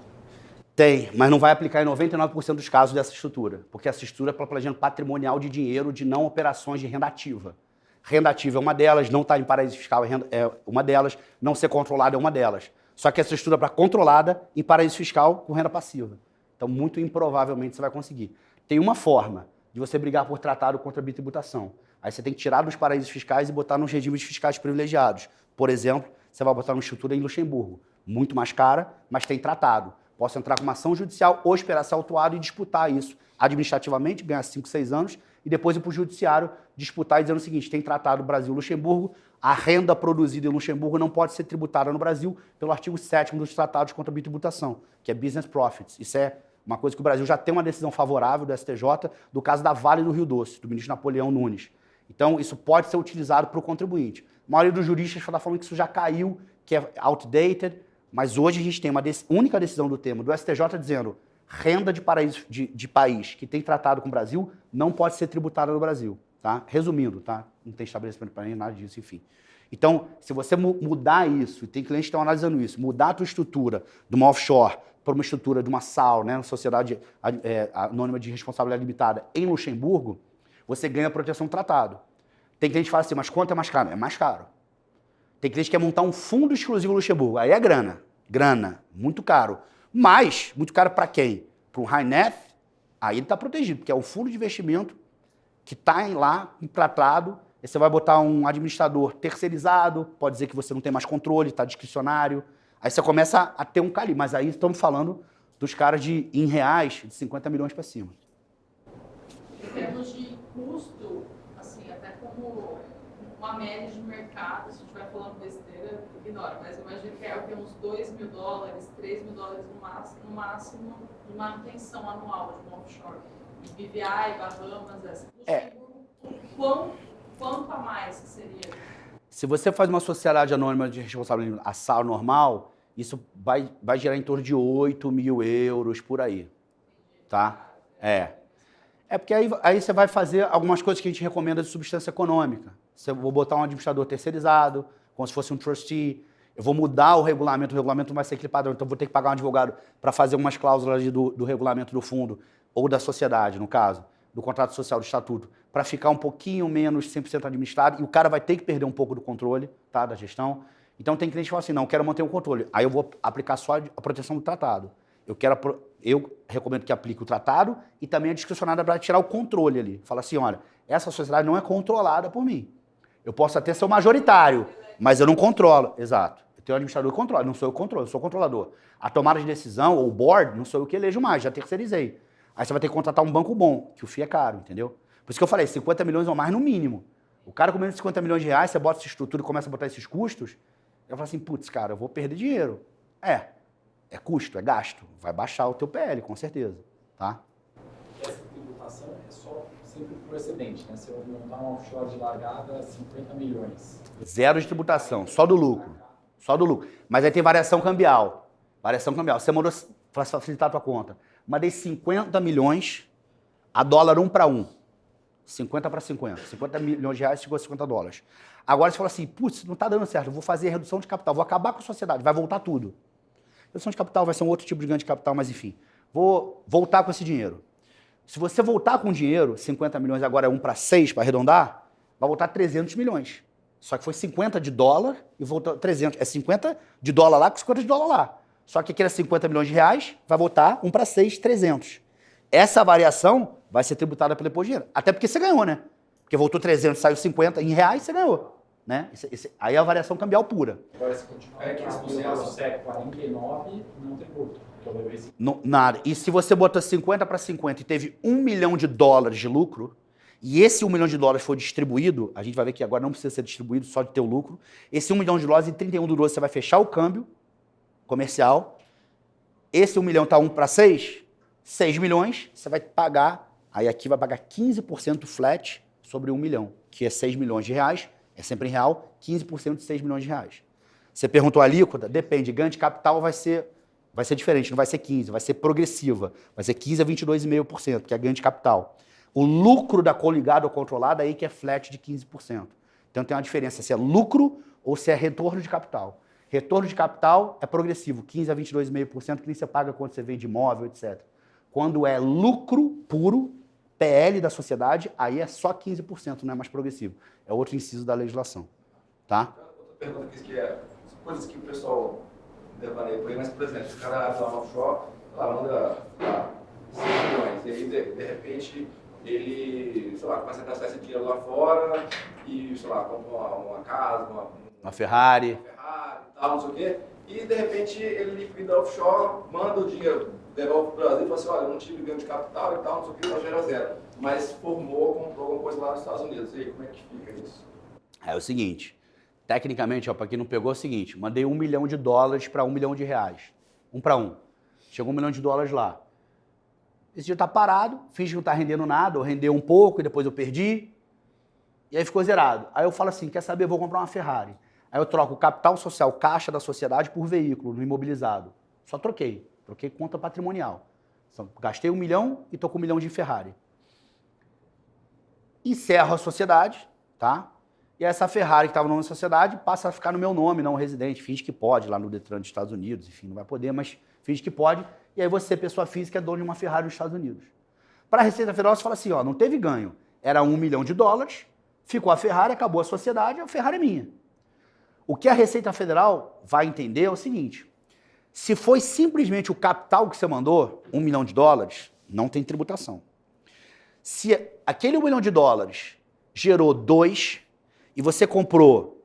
Tem, mas não vai aplicar em 99% dos casos dessa estrutura, porque essa estrutura é para planejamento patrimonial de dinheiro de não operações de renda ativa. Renda ativa é uma delas, não estar em paraíso fiscal é uma delas, não ser controlada é uma delas. Só que essa estrutura é para controlada em paraíso fiscal com renda passiva. Então, muito improvavelmente você vai conseguir. Tem uma forma de você brigar por tratado contra a bitributação. Aí você tem que tirar dos paraísos fiscais e botar nos regimes fiscais privilegiados. Por exemplo, você vai botar uma estrutura em Luxemburgo, muito mais cara, mas tem tratado. Posso entrar com uma ação judicial ou esperar ser autuado e disputar isso administrativamente, ganhar 5, 6 anos, e depois ir para o judiciário disputar e dizendo o seguinte, tem tratado Brasil-Luxemburgo, a renda produzida em Luxemburgo não pode ser tributada no Brasil pelo artigo 7º dos tratados contra a bitributação, que é business profits. Isso é uma coisa que o Brasil já tem uma decisão favorável do STJ, do caso da Vale do Rio Doce, do ministro Napoleão Nunes. Então, isso pode ser utilizado para o contribuinte. A maioria dos juristas está falando que isso já caiu, que é outdated, mas hoje a gente tem uma única decisão do tema do STJ dizendo renda de paraíso de país que tem tratado com o Brasil não pode ser tributada no Brasil. Tá? Resumindo, tá? Não tem estabelecimento para nada disso, enfim. Então, se você mudar isso, e tem clientes que estão analisando isso, mudar a tua estrutura de uma offshore para uma estrutura de uma SAL, né, Sociedade Anônima de Responsabilidade Limitada, em Luxemburgo, você ganha proteção do tratado. Tem cliente que fala assim, mas quanto é mais caro? É mais caro. Tem cliente que quer montar um fundo exclusivo no Luxemburgo. Aí é grana. Grana. Muito caro. Mas, muito caro para quem? Para um high net, aí ele está protegido, porque é um fundo de investimento que está lá, tratado. Aí você vai botar um administrador terceirizado, pode dizer que você não tem mais controle, está discricionário. Aí você começa a ter um cali. Mas aí estamos falando dos caras em reais, de 50 milhões para cima. Em termos de custo, assim, até como uma média de mercado, se a gente vai falando besteira, ignora, mas eu imagino que é uns $2.000, $3.000 no máximo de manutenção anual de um offshore. E BVI, Bahamas, essa. Quanto a mais que seria? Se você faz uma sociedade anônima de responsabilidade, a SAL normal, isso vai gerar em torno de 8 mil euros por aí. Tá? É porque aí você vai fazer algumas coisas que a gente recomenda de substância econômica. Eu vou botar um administrador terceirizado, como se fosse um trustee. Eu vou mudar o regulamento não vai ser aquele padrão. Então, vou ter que pagar um advogado para fazer umas cláusulas do regulamento do fundo, ou da sociedade, no caso, do contrato social, do estatuto, para ficar um pouquinho menos 100% administrado. E o cara vai ter que perder um pouco do controle, tá, da gestão. Então, tem cliente que fala assim, não, eu quero manter o controle. Aí eu vou aplicar só a proteção do tratado. Eu recomendo que aplique o tratado e também a discricionária para tirar o controle ali. Fala assim, olha, essa sociedade não é controlada por mim. Eu posso até ser o majoritário, mas eu não controlo. Exato. Eu tenho um administrador que controla, não sou eu que controlo, eu sou o controlador. A tomada de decisão, ou o board, não sou eu que elejo mais, já terceirizei. Aí você vai ter que contratar um banco bom, que o FII é caro, entendeu? Por isso que eu falei, 50 milhões ou mais no mínimo. O cara com menos de 50 milhões de reais, você bota essa estrutura e começa a botar esses custos, eu falo assim, putz, cara, eu vou perder dinheiro. É custo, é gasto. Vai baixar o teu PL, com certeza, tá? Essa tributação é só sempre por excedente, né? Se eu montar um offshore de largada, 50 milhões. Zero de tributação, só do lucro. Só do lucro. Mas aí tem variação cambial. Variação cambial. Você mandou para facilitar a tua conta. Mandei 50 milhões a dólar 1 para 1. 50 para 50. 50 milhões de reais chegou a 50 dólares. Agora você fala assim, putz, não está dando certo, eu vou fazer redução de capital, vou acabar com a sociedade, vai voltar tudo. Redução de capital vai ser um outro tipo de ganho de capital, mas enfim. Vou voltar com esse dinheiro. Se você voltar com dinheiro, 50 milhões agora é 1 para 6, para arredondar, vai voltar 300 milhões. Só que foi 50 de dólar e voltou 300. É 50 de dólar lá com 50 de dólar lá. Só que aqui era 50 milhões de reais, vai voltar 1 para 6, 300. Essa variação vai ser tributada pelo imposto de renda. Até porque você ganhou, né? Porque voltou 300, saiu 50 em reais, você ganhou. Né? Aí é a variação cambial pura. Agora, se continuar o SEC 49, não tributa. Nada. E se você botou 50 para 50 e teve $1 milhão de lucro, e esse $1 milhão foi distribuído, a gente vai ver que agora não precisa ser distribuído só de ter o lucro, esse $1 milhão em 31 do 12 você vai fechar o câmbio comercial, esse $1 milhão está 1 para 6, 6 milhões, você vai pagar, aí aqui vai pagar 15% flat sobre $1 milhão, que é 6 milhões de reais, é sempre em real, 15% de 6 milhões de reais. Você perguntou a alíquota? Depende. Ganho de capital vai ser diferente, não vai ser 15%, vai ser progressiva. Vai ser 15% a 22,5%, que é ganho de capital. O lucro da coligada ou controlada aí que é flat de 15%. Então tem uma diferença se é lucro ou se é retorno de capital. Retorno de capital é progressivo, 15% a 22,5%, que nem você paga quando você vende imóvel, etc. Quando é lucro puro, PL da sociedade, aí é só 15%, não é mais progressivo. É outro inciso da legislação. Tá? Outra pergunta aqui que é coisas que o pessoal devaneia por aí, mas, por exemplo, o cara abre lá no offshore, lá manda 5 milhões, e aí, de repente, ele, sei lá, começa a gastar esse dinheiro lá fora e, sei lá, compra uma casa, Uma Ferrari. E tal, não sei o quê, e, de repente, ele liquida offshore, manda o dinheiro, devolve para o Brasil e fala assim, olha, eu não tive ganho de capital e tal, não sei o quê, então gera zero. Mas formou, comprou alguma coisa lá nos Estados Unidos. E aí, como é que fica isso? É o seguinte, tecnicamente, para quem não pegou, é o seguinte, mandei $1 milhão para R$1 milhão. 1 para 1. Chegou $1 milhão lá. Esse dia tá parado, finge que não tá rendendo nada, ou rendeu um pouco e depois eu perdi. E aí ficou zerado. Aí eu falo assim, quer saber, vou comprar uma Ferrari. Aí eu troco o capital social, caixa da sociedade, por veículo, no imobilizado. Só troquei conta patrimonial. Então, gastei $1 milhão e tô com $1 milhão de Ferrari. Encerro a sociedade, tá? E essa Ferrari que estava no nome da sociedade passa a ficar no meu nome, não residente. Finge que pode, lá no Detran dos Estados Unidos, enfim, não vai poder, mas finge que pode. E aí você, pessoa física, é dono de uma Ferrari nos Estados Unidos. Para a Receita Federal, você fala assim, ó, não teve ganho. Era $1 milhão, ficou a Ferrari, acabou a sociedade, a Ferrari é minha. O que a Receita Federal vai entender é o seguinte, se foi simplesmente o capital que você mandou, $1 milhão, não tem tributação. Se aquele $1 milhão gerou 2 e você comprou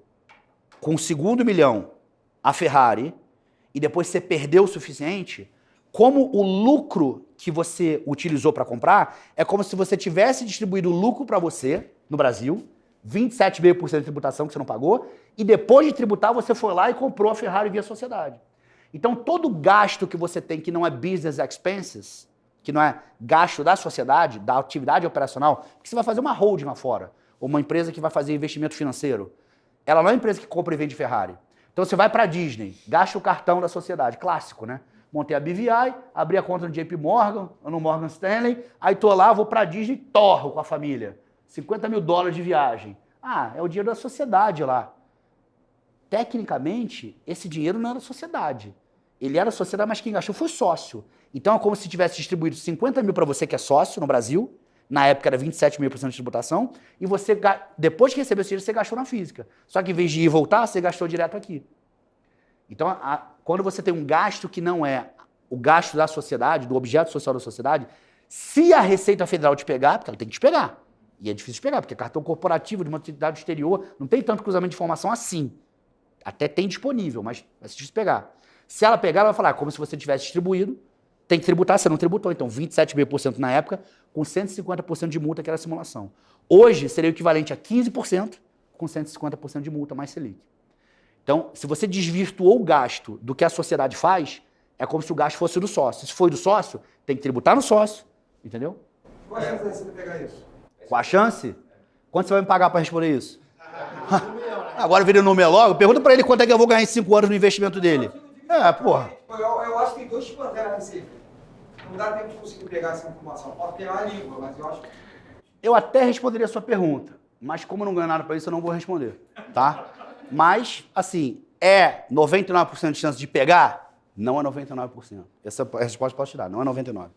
com o segundo $1 milhão a Ferrari e depois você perdeu o suficiente, como o lucro que você utilizou para comprar é como se você tivesse distribuído o lucro para você no Brasil, 27,5% de tributação que você não pagou, e depois de tributar você foi lá e comprou a Ferrari via sociedade. Então todo gasto que você tem que não é business expenses, que não é gasto da sociedade, da atividade operacional, porque você vai fazer uma holding lá fora, ou uma empresa que vai fazer investimento financeiro. Ela não é uma empresa que compra e vende Ferrari. Então você vai para a Disney, gasta o cartão da sociedade, clássico, né? Montei a BVI, abri a conta no JP Morgan, ou no Morgan Stanley, aí tô lá, vou para a Disney, torro com a família. $50 mil de viagem. Ah, é o dinheiro da sociedade lá. Tecnicamente, esse dinheiro não era sociedade. Ele era sociedade, mas quem gastou foi sócio. Então é como se tivesse distribuído 50 mil para você que é sócio no Brasil, na época era 27,5% de tributação, e você, depois que recebeu esse dinheiro, você gastou na física. Só que em vez de ir e voltar, você gastou direto aqui. Então, quando você tem um gasto que não é o gasto da sociedade, do objeto social da sociedade, se a Receita Federal te pegar, porque ela tem que te pegar, e é difícil de pegar, porque cartão corporativo de uma atividade exterior não tem tanto cruzamento de informação assim. Até tem disponível, mas vai ser difícil de pegar. Se ela pegar, ela vai falar, como se você tivesse distribuído, tem que tributar, você não tributou. Então, 27,5% na época, com 150% de multa, que era a simulação. Hoje, seria o equivalente a 15%, com 150% de multa mais Selic. Então, se você desvirtuou o gasto do que a sociedade faz, é como se o gasto fosse do sócio. Se foi do sócio, tem que tributar no sócio, entendeu? Qual a chance de você pegar isso? Qual a chance? Quanto você vai me pagar para responder isso? Agora vira o número logo, pergunta para ele quanto é que eu vou ganhar em 5 anos no investimento dele. É, porra. Eu acho que tem 2 tipos de Receita. Não dá tempo de conseguir pegar essa informação. Pode pegar a língua, mas eu acho que... Eu até responderia a sua pergunta, mas como eu não ganho nada para isso, eu não vou responder, tá? Mas, assim, é 99% de chance de pegar? Não é 99%. Essa resposta pode te dar, não é 99%.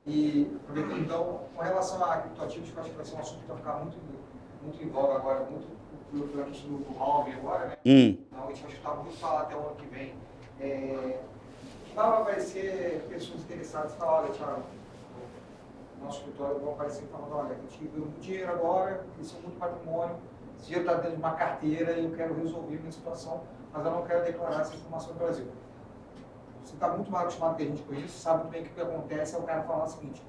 E, então, com relação a criptoativos, que eu acho que vai ser um assunto que vai ficar muito em voga agora, muito durante o halving agora, né? Então, a gente vai escutar muito falar até o ano que vem. Vai aparecer pessoas interessadas e falar, olha, Thiago, nosso escritório vai aparecer falando, olha, eu tive muito dinheiro agora, cresceu muito patrimônio, esse dinheiro está dentro de uma carteira e eu quero resolver minha situação, mas eu não quero declarar essa informação no Brasil. Você está muito mais acostumado que a gente com isso, sabe muito bem que o que acontece é o cara falar o seguinte,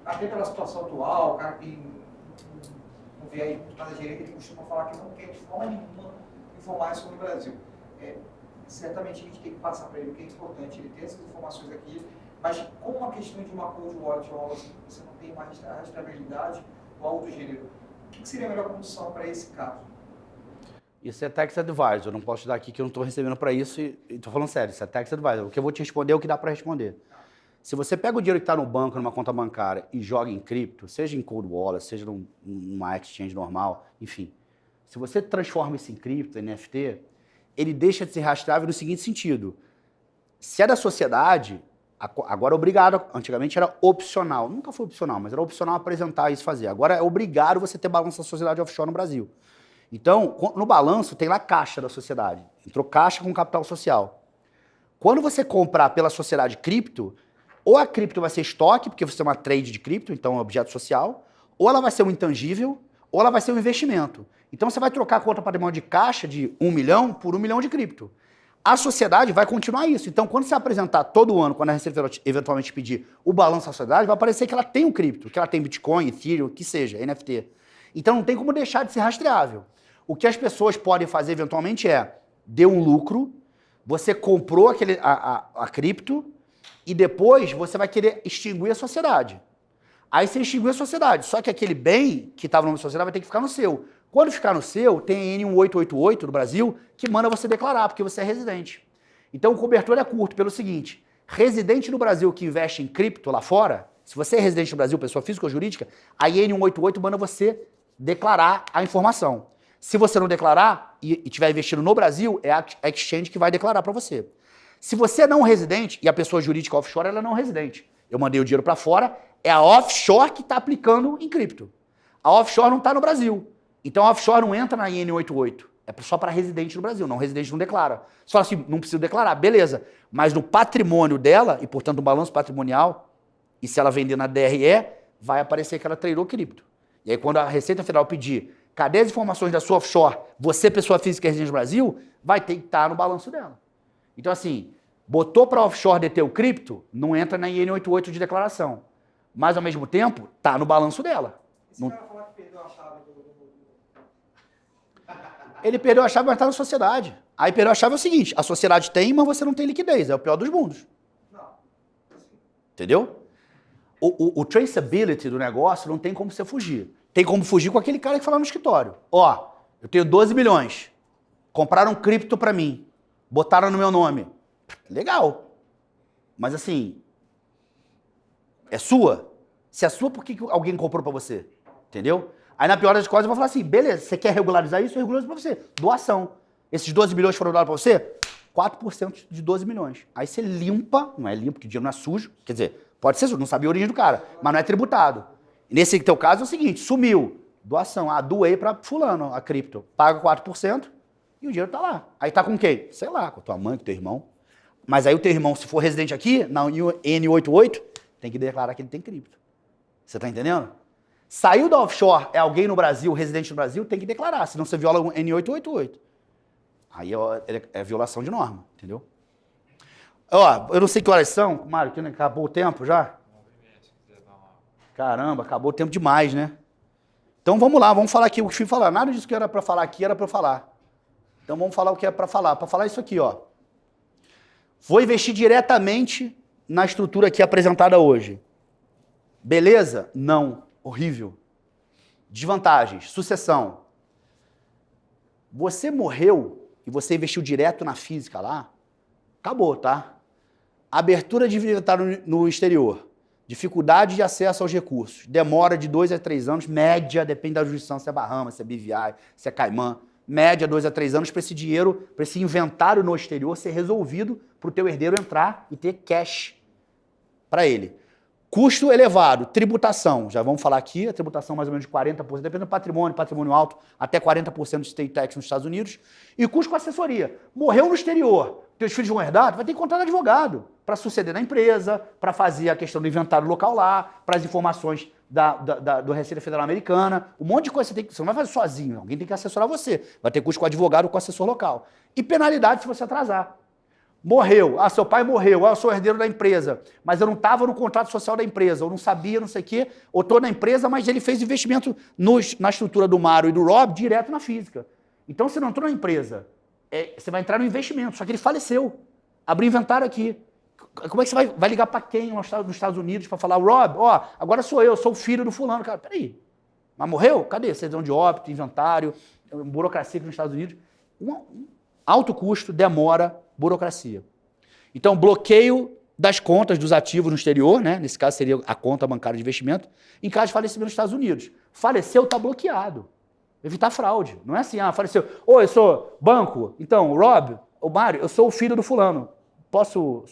até pela situação atual, o cara que não vê aí por trás da direita, ele costuma falar que não quer de forma nenhuma informar sobre o Brasil. Certamente a gente tem que passar para ele o que é importante, ele ter essas informações aqui, mas com uma questão de uma cold wallet ou algo assim, você não tem mais rastreabilidade ou algo do gênero, o que seria a melhor condição para esse caso? Isso é tax advisor. Eu não posso te dar aqui que eu não estou recebendo para isso e estou falando sério. Isso é tax advisor. O que eu vou te responder é o que dá para responder. Se você pega o dinheiro que está no banco, numa conta bancária, e joga em cripto, seja em cold wallet, seja numa exchange normal, enfim. Se você transforma isso em cripto, em NFT, ele deixa de ser rastreável no seguinte sentido. Se é da sociedade, agora é obrigado, antigamente era opcional. Nunca foi opcional, mas era opcional apresentar isso e fazer. Agora é obrigado você ter balanço da sociedade offshore no Brasil. Então, no balanço tem lá caixa da sociedade. Entrou caixa com capital social. Quando você comprar pela sociedade cripto, ou a cripto vai ser estoque, porque você tem uma trade de cripto, então é objeto social, ou ela vai ser um intangível, ou ela vai ser um investimento. Então você vai trocar a conta patrimônio de caixa de 1 milhão por 1 milhão de cripto. A sociedade vai continuar isso. Então, quando você apresentar todo ano, quando a Receita eventualmente pedir o balanço da sociedade, vai aparecer que ela tem um cripto, que ela tem Bitcoin, Ethereum, o que seja, NFT. Então não tem como deixar de ser rastreável. O que as pessoas podem fazer eventualmente é, deu um lucro, você comprou a cripto, e depois você vai querer extinguir a sociedade. Aí você extinguiu a sociedade, só que aquele bem que estava na sociedade vai ter que ficar no seu. Quando ficar no seu, tem a N1888 do Brasil que manda você declarar, porque você é residente. Então o cobertor é curto pelo seguinte, residente no Brasil que investe em cripto lá fora, se você é residente no Brasil, pessoa física ou jurídica, a N188 manda você declarar a informação. Se você não declarar e estiver investindo no Brasil, é a exchange que vai declarar para você. Se você é não residente, e a pessoa jurídica offshore ela é não residente, eu mandei o dinheiro para fora, é a offshore que está aplicando em cripto. A offshore não está no Brasil. Então a offshore não entra na IN88. É só para residente no Brasil. Não residente não declara. Só assim, não precisa declarar, beleza. Mas no patrimônio dela, e portanto no balanço patrimonial, e se ela vender na DRE, vai aparecer que ela tradeou cripto. E aí quando a Receita Federal pedir, cadê as informações da sua offshore, você, pessoa física residente no Brasil, vai ter que estar no balanço dela. Então assim, botou para offshore deter o cripto, não entra na IN88 de declaração. Mas ao mesmo tempo, tá no balanço dela. Esse cara falar que perdeu a chave do... Ele perdeu a chave, mas tá na sociedade. Aí perdeu a chave é o seguinte, a sociedade tem, mas você não tem liquidez. É o pior dos mundos. Não. Assim. Entendeu? O traceability do negócio não tem como você fugir. Tem como fugir com aquele cara que fala no escritório. Ó, eu tenho 12 milhões. Compraram cripto para mim. Botaram no meu nome. Legal. Mas assim, é sua? Se é sua, por que alguém comprou para você? Entendeu? Aí na pior das coisas eu vou falar assim, beleza, você quer regularizar isso? Eu regularizo para você. Doação. Esses 12 milhões foram dados para você? 4% de 12 milhões. Aí você limpa, não é limpo, porque o dinheiro não é sujo. Quer dizer, pode ser sujo, não sabia a origem do cara, mas não é tributado. Nesse teu caso é o seguinte, sumiu. Doação. Doei para fulano a cripto. Paga 4% e o dinheiro tá lá. Aí tá com quem? Sei lá, com a tua mãe, com o teu irmão. Mas aí o teu irmão, se for residente aqui, na N88, tem que declarar que ele tem cripto. Você tá entendendo? Saiu da offshore, é alguém no Brasil, residente no Brasil, tem que declarar, senão você viola o N888. Aí é violação de norma, entendeu? Ó, eu não sei que horas são, Mário, que acabou o tempo já? Caramba, acabou o tempo demais, né? Então vamos lá, vamos falar aqui o que eu fui falar. Nada disso que era para falar aqui era para falar. Então vamos falar o que é para falar. Para falar isso aqui, ó. Vou investir diretamente na estrutura aqui apresentada hoje. Beleza? Não. Horrível. Desvantagens. Sucessão. Você morreu e você investiu direto na física lá, acabou, tá? Abertura de inventário no exterior. Dificuldade de acesso aos recursos. Demora de 2 a 3 anos, média, depende da jurisdição, se é Bahamas, se é BVI, se é Caimã. Média, 2 a 3 anos para esse dinheiro, para esse inventário no exterior ser resolvido para o teu herdeiro entrar e ter cash para ele. Custo elevado, tributação. Já vamos falar aqui, a tributação mais ou menos de 40%, depende do patrimônio alto, até 40% de state tax nos Estados Unidos. E custo com assessoria. Morreu no exterior, teus filhos vão herdar, vai ter que contratar advogado para suceder na empresa, para fazer a questão do inventário local lá, para as informações do Receita Federal Americana, um monte de coisa você não vai fazer sozinho, alguém tem que assessorar você. Vai ter custo com advogado ou com assessor local. E penalidade se você atrasar. Morreu, seu pai morreu, eu sou herdeiro da empresa, mas eu não estava no contrato social da empresa, eu não sabia, não sei o quê, ou estou na empresa, mas ele fez investimento na estrutura do Mário e do Rob direto na física. Então você não entrou na empresa, você vai entrar no investimento, só que ele faleceu. Abriu inventário aqui. Como é que você vai ligar para quem nos Estados Unidos para falar, Rob, agora sou eu, sou o filho do fulano. Cara, peraí, mas morreu? Cadê? Certidão de óbito, inventário, burocracia aqui nos Estados Unidos. alto custo, demora, burocracia. Então, bloqueio das contas dos ativos no exterior, né? Nesse caso seria a conta bancária de investimento, em caso de falecimento nos Estados Unidos. Faleceu, está bloqueado. Evitar fraude. Não é assim, faleceu. Eu sou banco, então, Rob, o Mário, eu sou o filho do fulano. Posso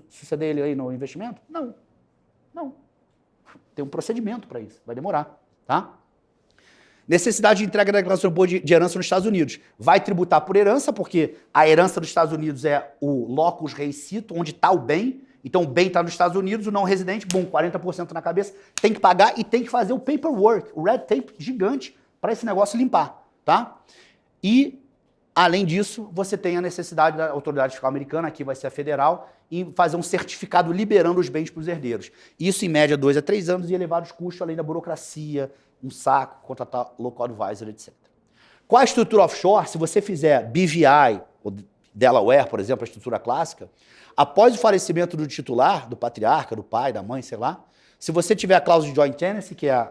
suceder ele aí no investimento? Não. Tem um procedimento para isso. Vai demorar, tá? Necessidade de entrega da declaração de herança nos Estados Unidos. Vai tributar por herança, porque a herança dos Estados Unidos é o locus rei cito, onde está o bem. Então o bem está nos Estados Unidos, o não residente, 40% na cabeça, tem que pagar e tem que fazer o paperwork, o red tape gigante para esse negócio limpar, tá? E, além disso, você tem a necessidade da autoridade fiscal americana, aqui vai ser a federal, em fazer um certificado liberando os bens para os herdeiros. Isso, em média, 2 a 3 anos, e elevar os custos, além da burocracia, um saco, contratar local advisor, etc. Qual a estrutura offshore? Se você fizer BVI, ou Delaware, por exemplo, a estrutura clássica, após o falecimento do titular, do patriarca, do pai, da mãe, sei lá, se você tiver a cláusula de joint tenancy, que é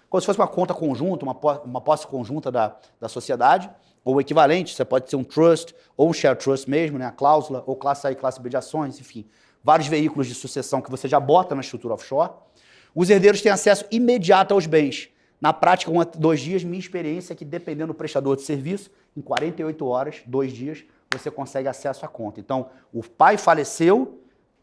como se fosse uma conta conjunta, uma posse conjunta da sociedade, ou o equivalente, você pode ser um trust, ou um share trust mesmo, né, a cláusula, ou classe A e classe B de ações, enfim, vários veículos de sucessão que você já bota na estrutura offshore. Os herdeiros têm acesso imediato aos bens. Na prática, 1 a 2 dias, minha experiência é que, dependendo do prestador de serviço, em 48 horas, 2 dias, você consegue acesso à conta. Então, o pai faleceu,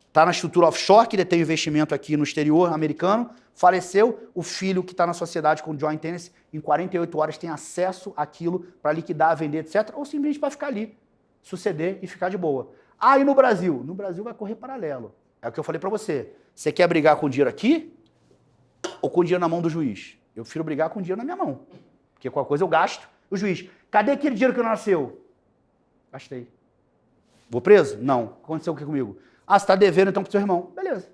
está na estrutura offshore, que detém investimento aqui no exterior americano, faleceu, o filho que está na sociedade com joint tenancy, em 48 horas tem acesso àquilo para liquidar, vender, etc. Ou simplesmente para ficar ali, suceder e ficar de boa. E no Brasil? No Brasil vai correr paralelo. É o que eu falei para você. Você quer brigar com dinheiro aqui ou com dinheiro na mão do juiz? Eu prefiro brigar com dinheiro na minha mão. Porque qualquer coisa eu gasto. O juiz, cadê aquele dinheiro que não nasceu? Gastei. Vou preso? Não. Aconteceu o que comigo? Você está devendo então para o seu irmão. Beleza.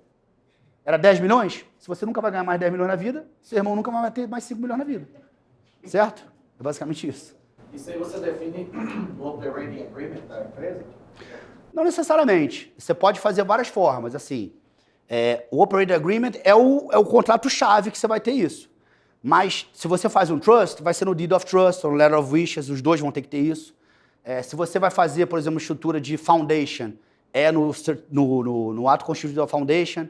Era 10 milhões? Se você nunca vai ganhar mais 10 milhões na vida, seu irmão nunca vai ter mais 5 milhões na vida. Certo? É basicamente isso. Isso aí você define no operating agreement da empresa? Não necessariamente. Você pode fazer várias formas. Assim, o operating agreement é o contrato-chave que você vai ter isso. Mas se você faz um trust, vai ser no deed of trust, no letter of wishes, os dois vão ter que ter isso. Se você vai fazer, por exemplo, uma estrutura de foundation, no ato constitutivo da foundation,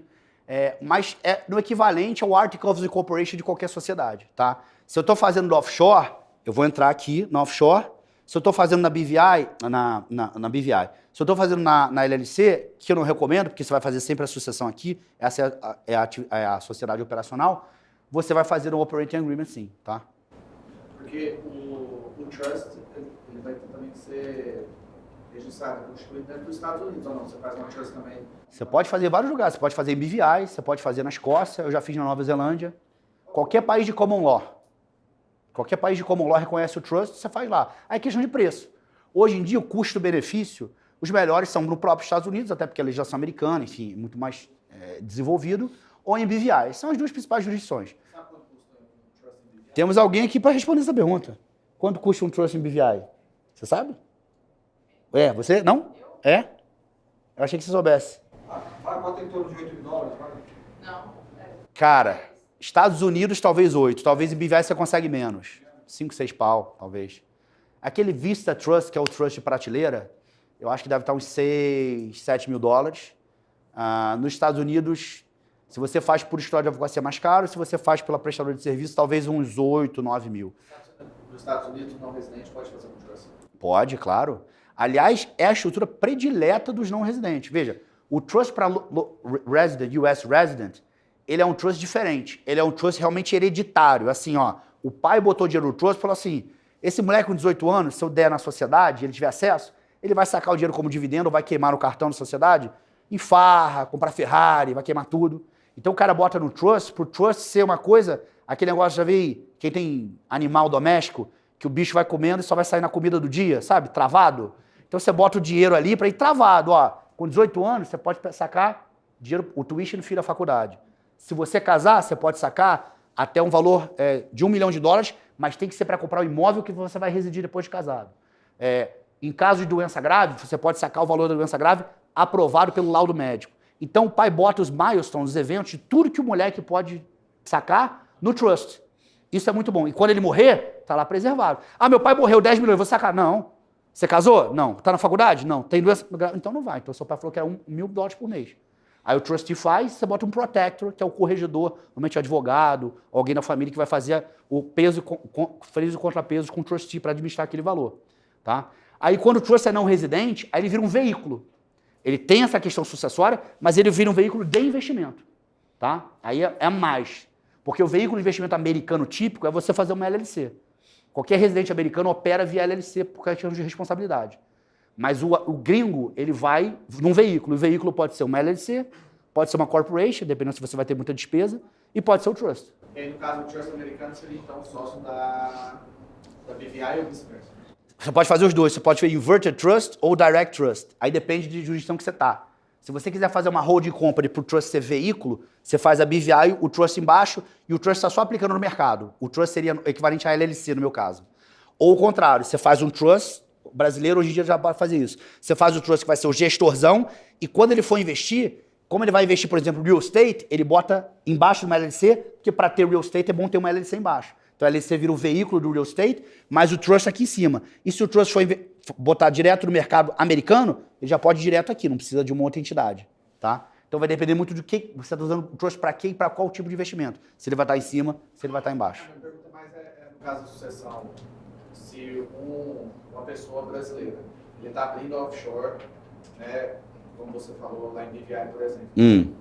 mas é no equivalente ao Article of Incorporation de qualquer sociedade, tá? Se eu estou fazendo no offshore, eu vou entrar aqui no offshore. Se eu estou fazendo na BVI, na BVI, se eu estou fazendo na LLC, que eu não recomendo, porque você vai fazer sempre a sucessão aqui, essa é a sociedade operacional, você vai fazer um operating agreement sim, tá? Porque o trust, ele vai também ser registrado, constituído dentro dos Estados Unidos, ou não? Você faz uma trust também? Você pode fazer em vários lugares. Você pode fazer em BVI, você pode fazer na Escócia, eu já fiz na Nova Zelândia. Qualquer país de common law. Qualquer país de common law reconhece o trust, você faz lá. Aí é questão de preço. Hoje em dia, o custo-benefício, os melhores são no próprio Estados Unidos, até porque a legislação americana, enfim, muito mais desenvolvido, ou em BVI. São as duas principais jurisdições. Sabe quanto custa um trust em BVI? Temos alguém aqui para responder essa pergunta. Quanto custa um trust em BVI? Você sabe? Você? Não? Eu achei que você soubesse. Quanto em torno de $8 mil? Não. Cara, Estados Unidos talvez 8, talvez em BVI você consegue menos. 5, 6 pau, talvez. Aquele Vista Trust, que é o trust de prateleira, eu acho que deve estar uns 6, 7 mil dólares. Nos Estados Unidos, se você faz por escritório de advocacia é mais caro, se você faz pela prestadora de serviço, talvez uns 8, 9 mil. Nos Estados Unidos, não residente pode fazer um trust? Pode, claro. Aliás, é a estrutura predileta dos não residentes. Veja, o trust para resident, US resident, ele é um trust diferente. Ele é um trust realmente hereditário. Assim, o pai botou dinheiro no trust e falou assim, esse moleque com 18 anos, se eu der na sociedade, ele tiver acesso, ele vai sacar o dinheiro como dividendo, ou vai queimar no cartão da sociedade, em farra, comprar Ferrari, vai queimar tudo. Então o cara bota no trust, pro trust ser uma coisa, aquele negócio, já vi, quem tem animal doméstico, que o bicho vai comendo e só vai sair na comida do dia, sabe? Travado. Então você bota o dinheiro ali para ir travado, Com 18 anos, você pode sacar dinheiro, o tuition fee da faculdade. Se você casar, você pode sacar até um valor de $1 milhão, mas tem que ser para comprar o imóvel que você vai residir depois de casado. Em caso de doença grave, você pode sacar o valor da doença grave aprovado pelo laudo médico. Então o pai bota os milestones, os eventos, de tudo que o moleque pode sacar no trust. Isso é muito bom. E quando ele morrer, Tá lá preservado. Ah, meu pai morreu, 10 milhões, eu vou sacar. Não. Você casou? Não. Tá na faculdade? Não. Tem doença? Então não vai. Então seu pai falou que era $1.000 por mês. Aí o trustee faz, você bota um protector, que é o corregedor, normalmente o advogado, alguém da família que vai fazer o peso e contrapeso com o trustee para administrar aquele valor. Tá? Aí quando o trust é não residente, aí ele vira um veículo. Ele tem essa questão sucessória, mas ele vira um veículo de investimento. Tá? Aí é mais. Porque o veículo de investimento americano típico é você fazer uma LLC. Qualquer residente americano opera via LLC por questão de responsabilidade. Mas o gringo, ele vai num veículo. O veículo pode ser uma LLC, pode ser uma corporation, dependendo se você vai ter muita despesa, e pode ser o trust. E aí, no caso do trust americano, seria então sócio da BVI ou vice-versa? Você pode fazer os dois. Você pode fazer inverted trust ou direct trust. Aí depende de jurisdição que você está. Se você quiser fazer uma holding company para o trust ser veículo, você faz a BVI, o trust embaixo, e o trust está só aplicando no mercado. O trust seria equivalente a LLC, no meu caso. Ou o contrário, você faz um trust, o brasileiro hoje em dia já pode fazer isso. Você faz o trust que vai ser o gestorzão, e quando ele for investir, como ele vai investir, por exemplo, em real estate, ele bota embaixo de uma LLC, porque para ter real estate é bom ter uma LLC embaixo. Então a LLC vira o veículo do real estate, mas o trust aqui em cima. E se o trust for botar direto no mercado americano, ele já pode ir direto aqui, não precisa de uma outra entidade, tá? Então vai depender muito do que você está usando o trust para quê e para qual tipo de investimento. Se ele vai estar em cima, se ele vai estar embaixo. A minha pergunta mais no caso de sucessão, se uma pessoa brasileira, ele está abrindo offshore, né, como você falou lá em BVI, por exemplo,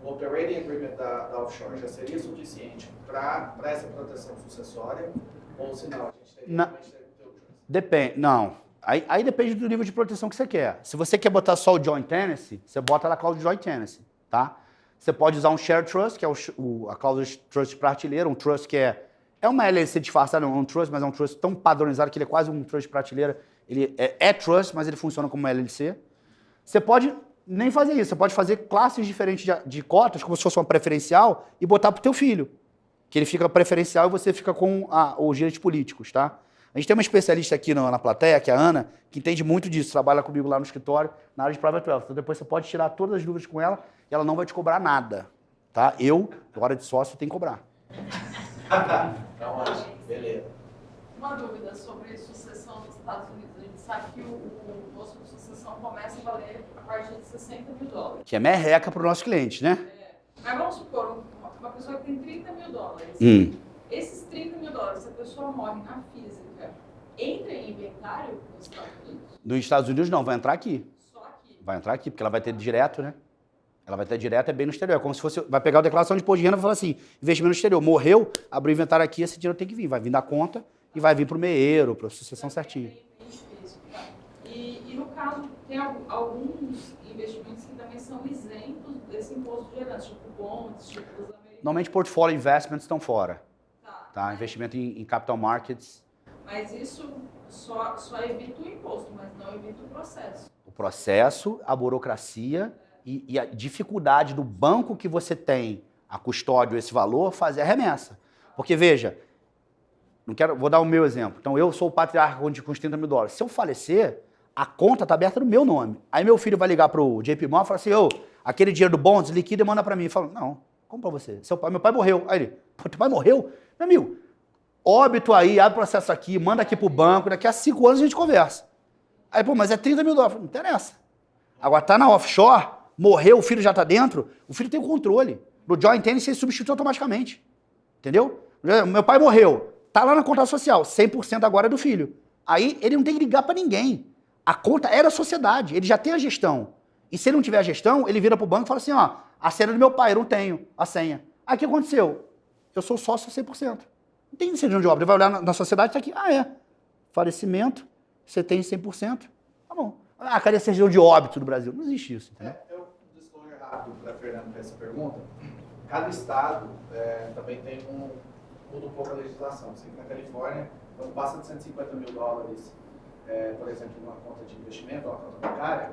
o operating agreement da offshore já seria suficiente para essa proteção sucessória, ou se não, a gente teria que ter o trust? Depende, não. Aí depende do nível de proteção que você quer. Se você quer botar só o joint tenancy, você bota lá a cláusula de joint tenancy, tá? Você pode usar um shared trust, que é a cláusula de trust de prateleira, um trust que é uma LLC disfarçada, não é um trust, mas é um trust tão padronizado que ele é quase um trust de prateleira. Ele é trust, mas ele funciona como uma LLC. Você pode nem fazer isso, você pode fazer classes diferentes de cotas, como se fosse uma preferencial, e botar pro teu filho. Que ele fica preferencial e você fica com os direitos políticos, tá? A gente tem uma especialista aqui na plateia, que é a Ana, que entende muito disso, trabalha comigo lá no escritório, na área de private wealth. Então depois você pode tirar todas as dúvidas com ela e ela não vai te cobrar nada, tá? Na hora de sócio, tem que cobrar. Então, beleza. Uma dúvida sobre sucessão nos Estados Unidos. A gente sabe que o imposto de sucessão começa a valer a partir de $60 mil. Que é merreca para o nosso cliente, né? Mas vamos supor, uma pessoa que tem $30 mil. Esses $30 mil, se a pessoa morre na física, entra em inventário nos Estados Unidos? Nos Estados Unidos não, vai entrar aqui. Só aqui? Vai entrar aqui, porque ela vai ter direto, né? Ela vai ter direto, é bem no exterior. É como se fosse, vai pegar a declaração de imposto de renda e falar assim, investimento no exterior, morreu, abriu o inventário aqui, esse dinheiro tem que vir. Vai vir da conta e vai vir para o meeiro, para a sucessão certinho. Bem difícil, tá? E no caso, tem alguns investimentos que também são isentos desse imposto de herança, tipo bonds, tipo dos americanos. Normalmente, portfólio investments estão fora. Tá? Investimento em capital markets. Mas isso só evita o imposto, mas não evita o processo. O processo, a burocracia e a dificuldade do banco que você tem a custódio esse valor fazer a remessa. Porque, veja, vou dar o meu exemplo. Então, eu sou o patriarca com os $30 mil. Se eu falecer, a conta está aberta no meu nome. Aí meu filho vai ligar para o JP Morgan e falar assim, aquele dinheiro do bonds, liquida e manda para mim. Eu falo, não, como para você? Meu pai morreu. Aí ele, teu pai morreu? Meu amigo, óbito aí, abre processo aqui, manda aqui pro banco, daqui a 5 anos a gente conversa. Aí, mas é $30 mil. Não interessa. Agora, tá na offshore, morreu, o filho já tá dentro, o filho tem o controle. No joint tenancy, ele substitui automaticamente. Entendeu? Meu pai morreu, tá lá na conta social, 100% agora é do filho. Aí, ele não tem que ligar para ninguém. A conta é da sociedade, ele já tem a gestão. E se ele não tiver a gestão, ele vira pro banco e fala assim, a senha do meu pai, eu não tenho a senha. Aí, o que aconteceu? Eu sou sócio 100%. Não tem certidão de óbito. Ele vai olhar na sociedade e está aqui. Falecimento, você tem 100%. Tá bom. Cadê a certidão de óbito do Brasil? Não existe isso, entendeu? Eu discorrer rápido para a Fernanda essa pergunta. Cada estado também tem muda um pouco a legislação. Sei que na Califórnia, quando passa de $150 mil, por exemplo, numa conta de investimento, uma conta bancária,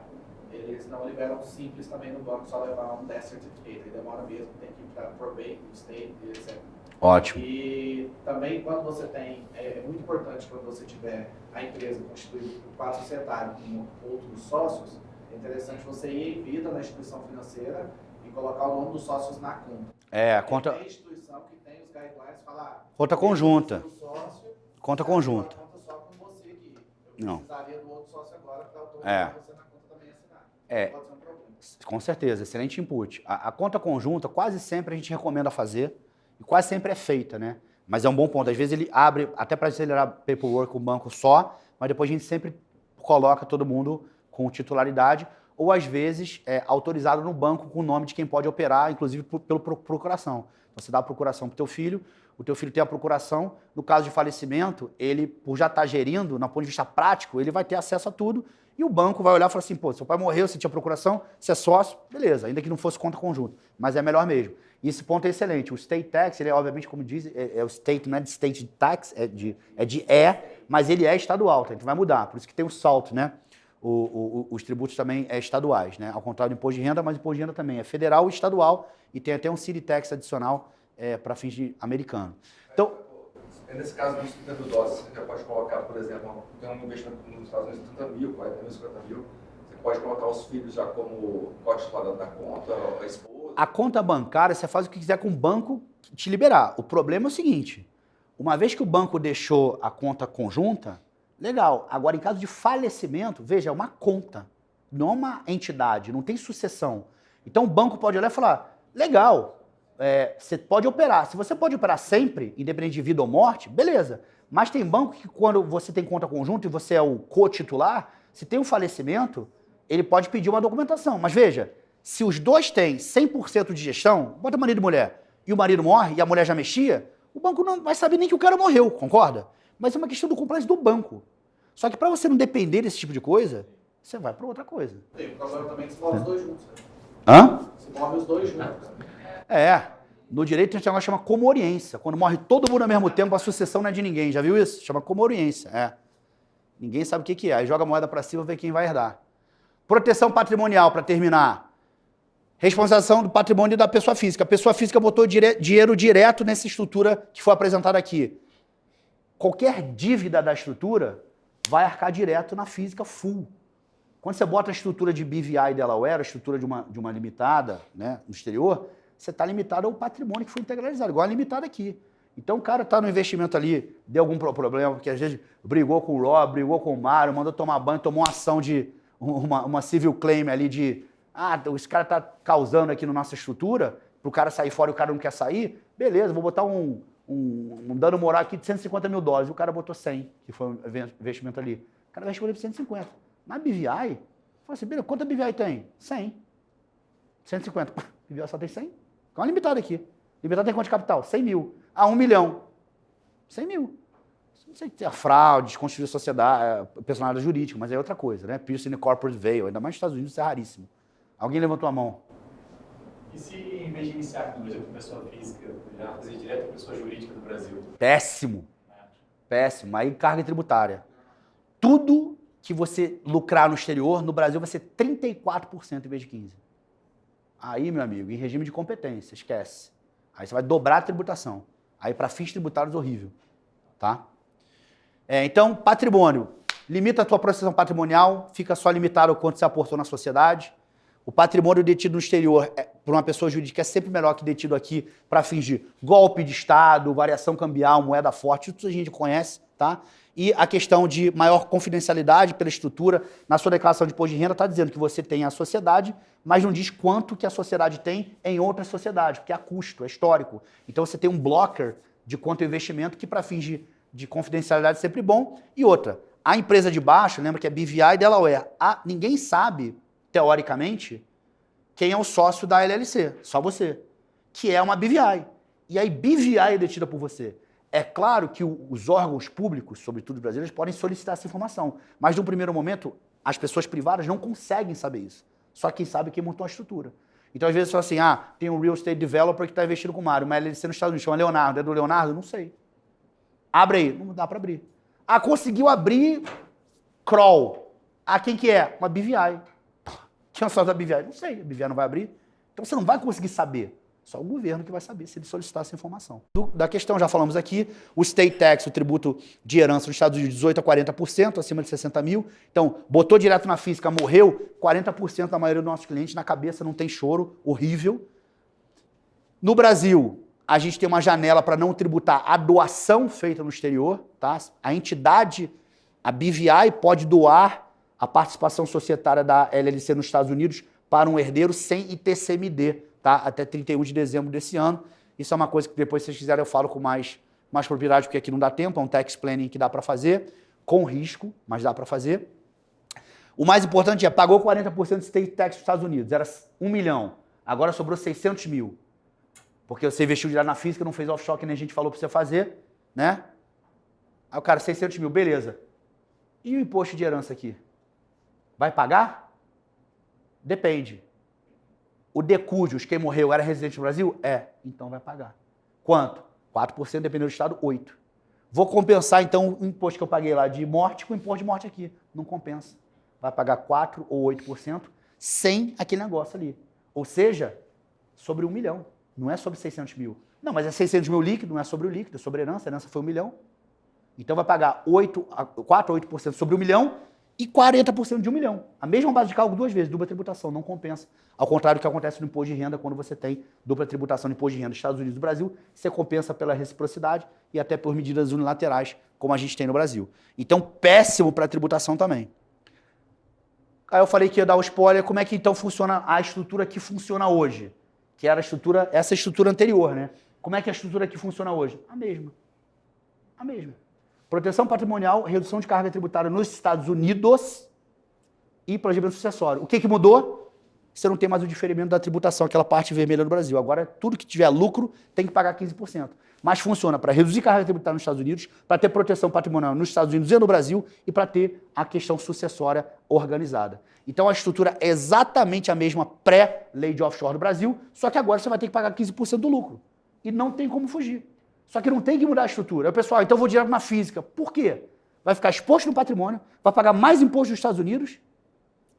eles não liberam simples também no banco, só levar um death certificate. Aí demora mesmo, tem que ir para probate, state, etc. Ótimo. E também quando você tem, é muito importante quando você tiver a empresa constituída por 4 societários com outros sócios, é interessante você ir em vida na instituição financeira e colocar o nome dos sócios na conta. A conta... A instituição Constituição que tem os guidelines, falar... Conta conjunta. Sócio, Conta conjunta. conta só com você aqui. Eu Não. precisaria do outro sócio agora para autorizar você na conta também assinar. É. Pode ser um problema. Com certeza, excelente input. A conta conjunta, quase sempre a gente recomenda fazer, e quase sempre é feita, né? Mas é um bom ponto. Às vezes ele abre, até para acelerar paperwork, o banco só, mas depois a gente sempre coloca todo mundo com titularidade, ou às vezes autorizado no banco com o nome de quem pode operar, inclusive pela procuração. Então, você dá a procuração para o teu filho, o teu filho tem a procuração, no caso de falecimento, ele, por já estar gerindo, na ponto de vista prático, ele vai ter acesso a tudo, e o banco vai olhar e falar assim, pô, seu pai morreu, você tinha procuração, você é sócio, beleza, ainda que não fosse conta conjunta, mas é melhor mesmo. E esse ponto é excelente. O state tax, ele é, obviamente, como diz, é o state, não é de state tax, mas ele é estadual, tá? Então vai mudar, por isso que tem o SALT, né? Os tributos também estaduais, né? Ao contrário do imposto de renda, mas o imposto de renda também é federal e estadual, e tem até um city tax adicional para fins de americano. Então, nesse caso dos 30 mil dólares, você já pode colocar, por exemplo, tem um investimento nos Estados Unidos de 30 mil, 40 mil, 50 mil, você pode colocar os filhos já como cotizado da conta, a esposa. A conta bancária, você faz o que quiser com o banco te liberar. O problema é o seguinte, uma vez que o banco deixou a conta conjunta, legal. Agora, em caso de falecimento, veja, é uma conta, não é uma entidade, não tem sucessão. Então, o banco pode olhar e falar, legal, você pode operar. Se você pode operar sempre, independente de vida ou morte, beleza. Mas tem banco que quando você tem conta conjunta e você é o co-titular, se tem um falecimento, ele pode pedir uma documentação. Mas veja, se os dois têm 100% de gestão, bota marido e mulher, e o marido morre e a mulher já mexia, o banco não vai saber nem que o cara morreu, concorda? Mas é uma questão do compliance do banco. Só que para você não depender desse tipo de coisa, você vai para outra coisa. Tem o problema também que se morre os dois juntos. Né? Hã? Se morre os dois juntos. No direito tem um negócio que chama comoriência. Quando morre todo mundo ao mesmo tempo, a sucessão não é de ninguém. Já viu isso? Chama comoriência. Ninguém sabe o que é. Aí joga a moeda para cima e vê quem vai herdar. Proteção patrimonial, para terminar. Responsabilização do patrimônio da pessoa física. A pessoa física botou dinheiro direto nessa estrutura que foi apresentada aqui. Qualquer dívida da estrutura vai arcar direto na física full. Quando você bota a estrutura de BVI Delaware, a estrutura de uma limitada, né, no exterior, você está limitado ao patrimônio que foi integralizado, igual a limitada aqui. Então o cara está no investimento ali, deu algum problema, porque às vezes brigou com o Rob, brigou com o Mário, mandou tomar banho, tomou uma ação de uma civil claim ali de esse cara está causando aqui na nossa estrutura, para o cara sair fora e o cara não quer sair, beleza, vou botar um dano moral aqui de 150 mil dólares, e o cara botou 100, que foi um investimento ali. O cara vai responder por 150. Na BVI, fala assim, beleza, quanto a BVI tem? 100. 150. BVI só tem 100? É uma limitada aqui. Limitada tem quanto de capital? 100 mil. 1 milhão. 100 mil. Não sei se é fraude, desconstituir sociedade, personalidade jurídica, mas é outra coisa, né? Piercing the corporate veil, ainda mais nos Estados Unidos, isso é raríssimo. Alguém levantou a mão. E se, em vez de iniciar aqui no Brasil com pessoa física, já fazer direto com pessoa jurídica do Brasil? Péssimo. Péssimo. Aí carga tributária. Tudo que você lucrar no exterior, no Brasil vai ser 34% em vez de 15%. Aí, meu amigo, em regime de competência, esquece. Aí você vai dobrar a tributação. Aí para fins tributários, horrível. Tá? Então, patrimônio. Limita a tua proteção patrimonial, fica só limitado ao quanto você aportou na sociedade. O patrimônio detido no exterior por uma pessoa jurídica é sempre melhor que detido aqui para fins de golpe de Estado, variação cambial, moeda forte, tudo isso a gente conhece, tá? E a questão de maior confidencialidade pela estrutura, na sua declaração de imposto de renda está dizendo que você tem a sociedade, mas não diz quanto que a sociedade tem em outras sociedades, porque é a custo, é histórico. Então você tem um blocker de quanto é investimento que para fins de confidencialidade é sempre bom. E outra, a empresa de baixo, lembra que é BVI e Delaware, ninguém sabe, teoricamente, quem é o sócio da LLC, só você, que é uma BVI. E aí BVI é detida por você. É claro que os órgãos públicos, sobretudo brasileiros, podem solicitar essa informação, mas, num primeiro momento, as pessoas privadas não conseguem saber isso. Só quem sabe é quem montou a estrutura. Então, às vezes, só assim, tem um real estate developer que está investindo com o Mário, uma LLC nos Estados Unidos, chama Leonardo. É do Leonardo? Não sei. Abre aí. Não dá para abrir. Conseguiu abrir crawl. Quem que é? Uma BVI. Tinha sócio da BVI? Não sei. A BVI não vai abrir. Então, você não vai conseguir saber. Só o governo que vai saber se ele solicitar essa informação. Da questão, já falamos aqui, o state tax, o tributo de herança nos Estados Unidos, 18% a 40%, acima de 60 mil. Então, botou direto na física, morreu, 40% da maioria dos nossos clientes na cabeça, não tem choro, horrível. No Brasil, a gente tem uma janela para não tributar a doação feita no exterior, tá? A entidade, a BVI, pode doar a participação societária da LLC nos Estados Unidos para um herdeiro sem ITCMD, tá? Até 31 de dezembro desse ano. Isso é uma coisa que depois, se vocês quiserem, eu falo com mais propriedade, porque aqui não dá tempo, é um tax planning que dá para fazer, com risco, mas dá para fazer. O mais importante é, pagou 40% de state tax nos Estados Unidos, era 1 milhão, agora sobrou 600 mil. Porque você investiu direto na física, não fez offshore, que nem a gente falou para você fazer, né? Aí o cara, 600 mil, beleza. E o imposto de herança aqui? Vai pagar? Depende. O decúdios, quem morreu, era residente no Brasil? É, então vai pagar. Quanto? 4%, dependendo do estado, 8%. Vou compensar, então, o imposto que eu paguei lá de morte com o imposto de morte aqui. Não compensa. Vai pagar 4% ou 8% sem aquele negócio ali. Ou seja, sobre 1 milhão. Não é sobre 600 mil. Não, mas é 600 mil líquido, não é sobre o líquido, é sobre a herança foi 1 milhão. Então vai pagar 4% ou 8% sobre 1 milhão e 40% de 1 milhão. A mesma base de cálculo 2 vezes, dupla tributação, não compensa. Ao contrário do que acontece no imposto de renda, quando você tem dupla tributação de imposto de renda dos Estados Unidos e do Brasil, você compensa pela reciprocidade e até por medidas unilaterais, como a gente tem no Brasil. Então, péssimo para a tributação também. Aí eu falei que ia dar o spoiler, como é que então funciona a estrutura que funciona hoje? Que era essa estrutura anterior, né? Como é que a estrutura que funciona hoje? A mesma. A mesma. Proteção patrimonial, redução de carga tributária nos Estados Unidos e planejamento sucessório. O que mudou? Você não tem mais o diferimento da tributação, aquela parte vermelha do Brasil. Agora, tudo que tiver lucro tem que pagar 15%. Mas funciona para reduzir carga tributária nos Estados Unidos, para ter proteção patrimonial nos Estados Unidos e no Brasil e para ter a questão sucessória organizada. Então, a estrutura é exatamente a mesma pré-lei de offshore do Brasil, só que agora você vai ter que pagar 15% do lucro. E não tem como fugir. Só que não tem que mudar a estrutura. Aí, pessoal, então eu vou direto na física. Por quê? Vai ficar exposto no patrimônio, vai pagar mais imposto nos Estados Unidos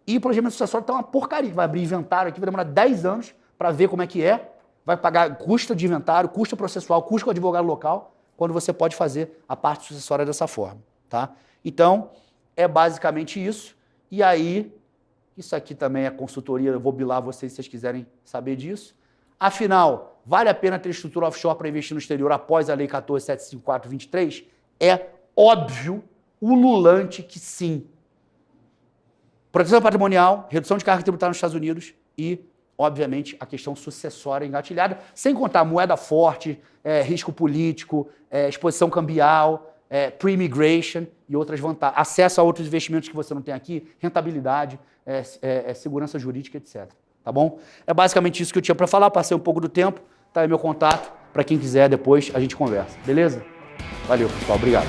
e o planejamento sucessório está uma porcaria. Vai abrir inventário aqui, vai demorar 10 anos para ver como é que é. Vai pagar custo de inventário, custo processual, custo com advogado local, quando você pode fazer a parte sucessória dessa forma. Tá? Então, é basicamente isso. E aí, isso aqui também é consultoria, eu vou bilar vocês se vocês quiserem saber disso. Afinal, vale a pena ter estrutura offshore para investir no exterior após a Lei 14.754/23? É óbvio, ululante que sim. Proteção patrimonial, redução de carga tributária nos Estados Unidos e, obviamente, a questão sucessória engatilhada, sem contar moeda forte, risco político, exposição cambial, pre-immigration e outras vantagens. Acesso a outros investimentos que você não tem aqui, rentabilidade, segurança jurídica, etc. Tá bom? É basicamente isso que eu tinha para falar, passei um pouco do tempo, tá aí meu contato, para quem quiser depois a gente conversa, beleza? Valeu, pessoal, obrigado.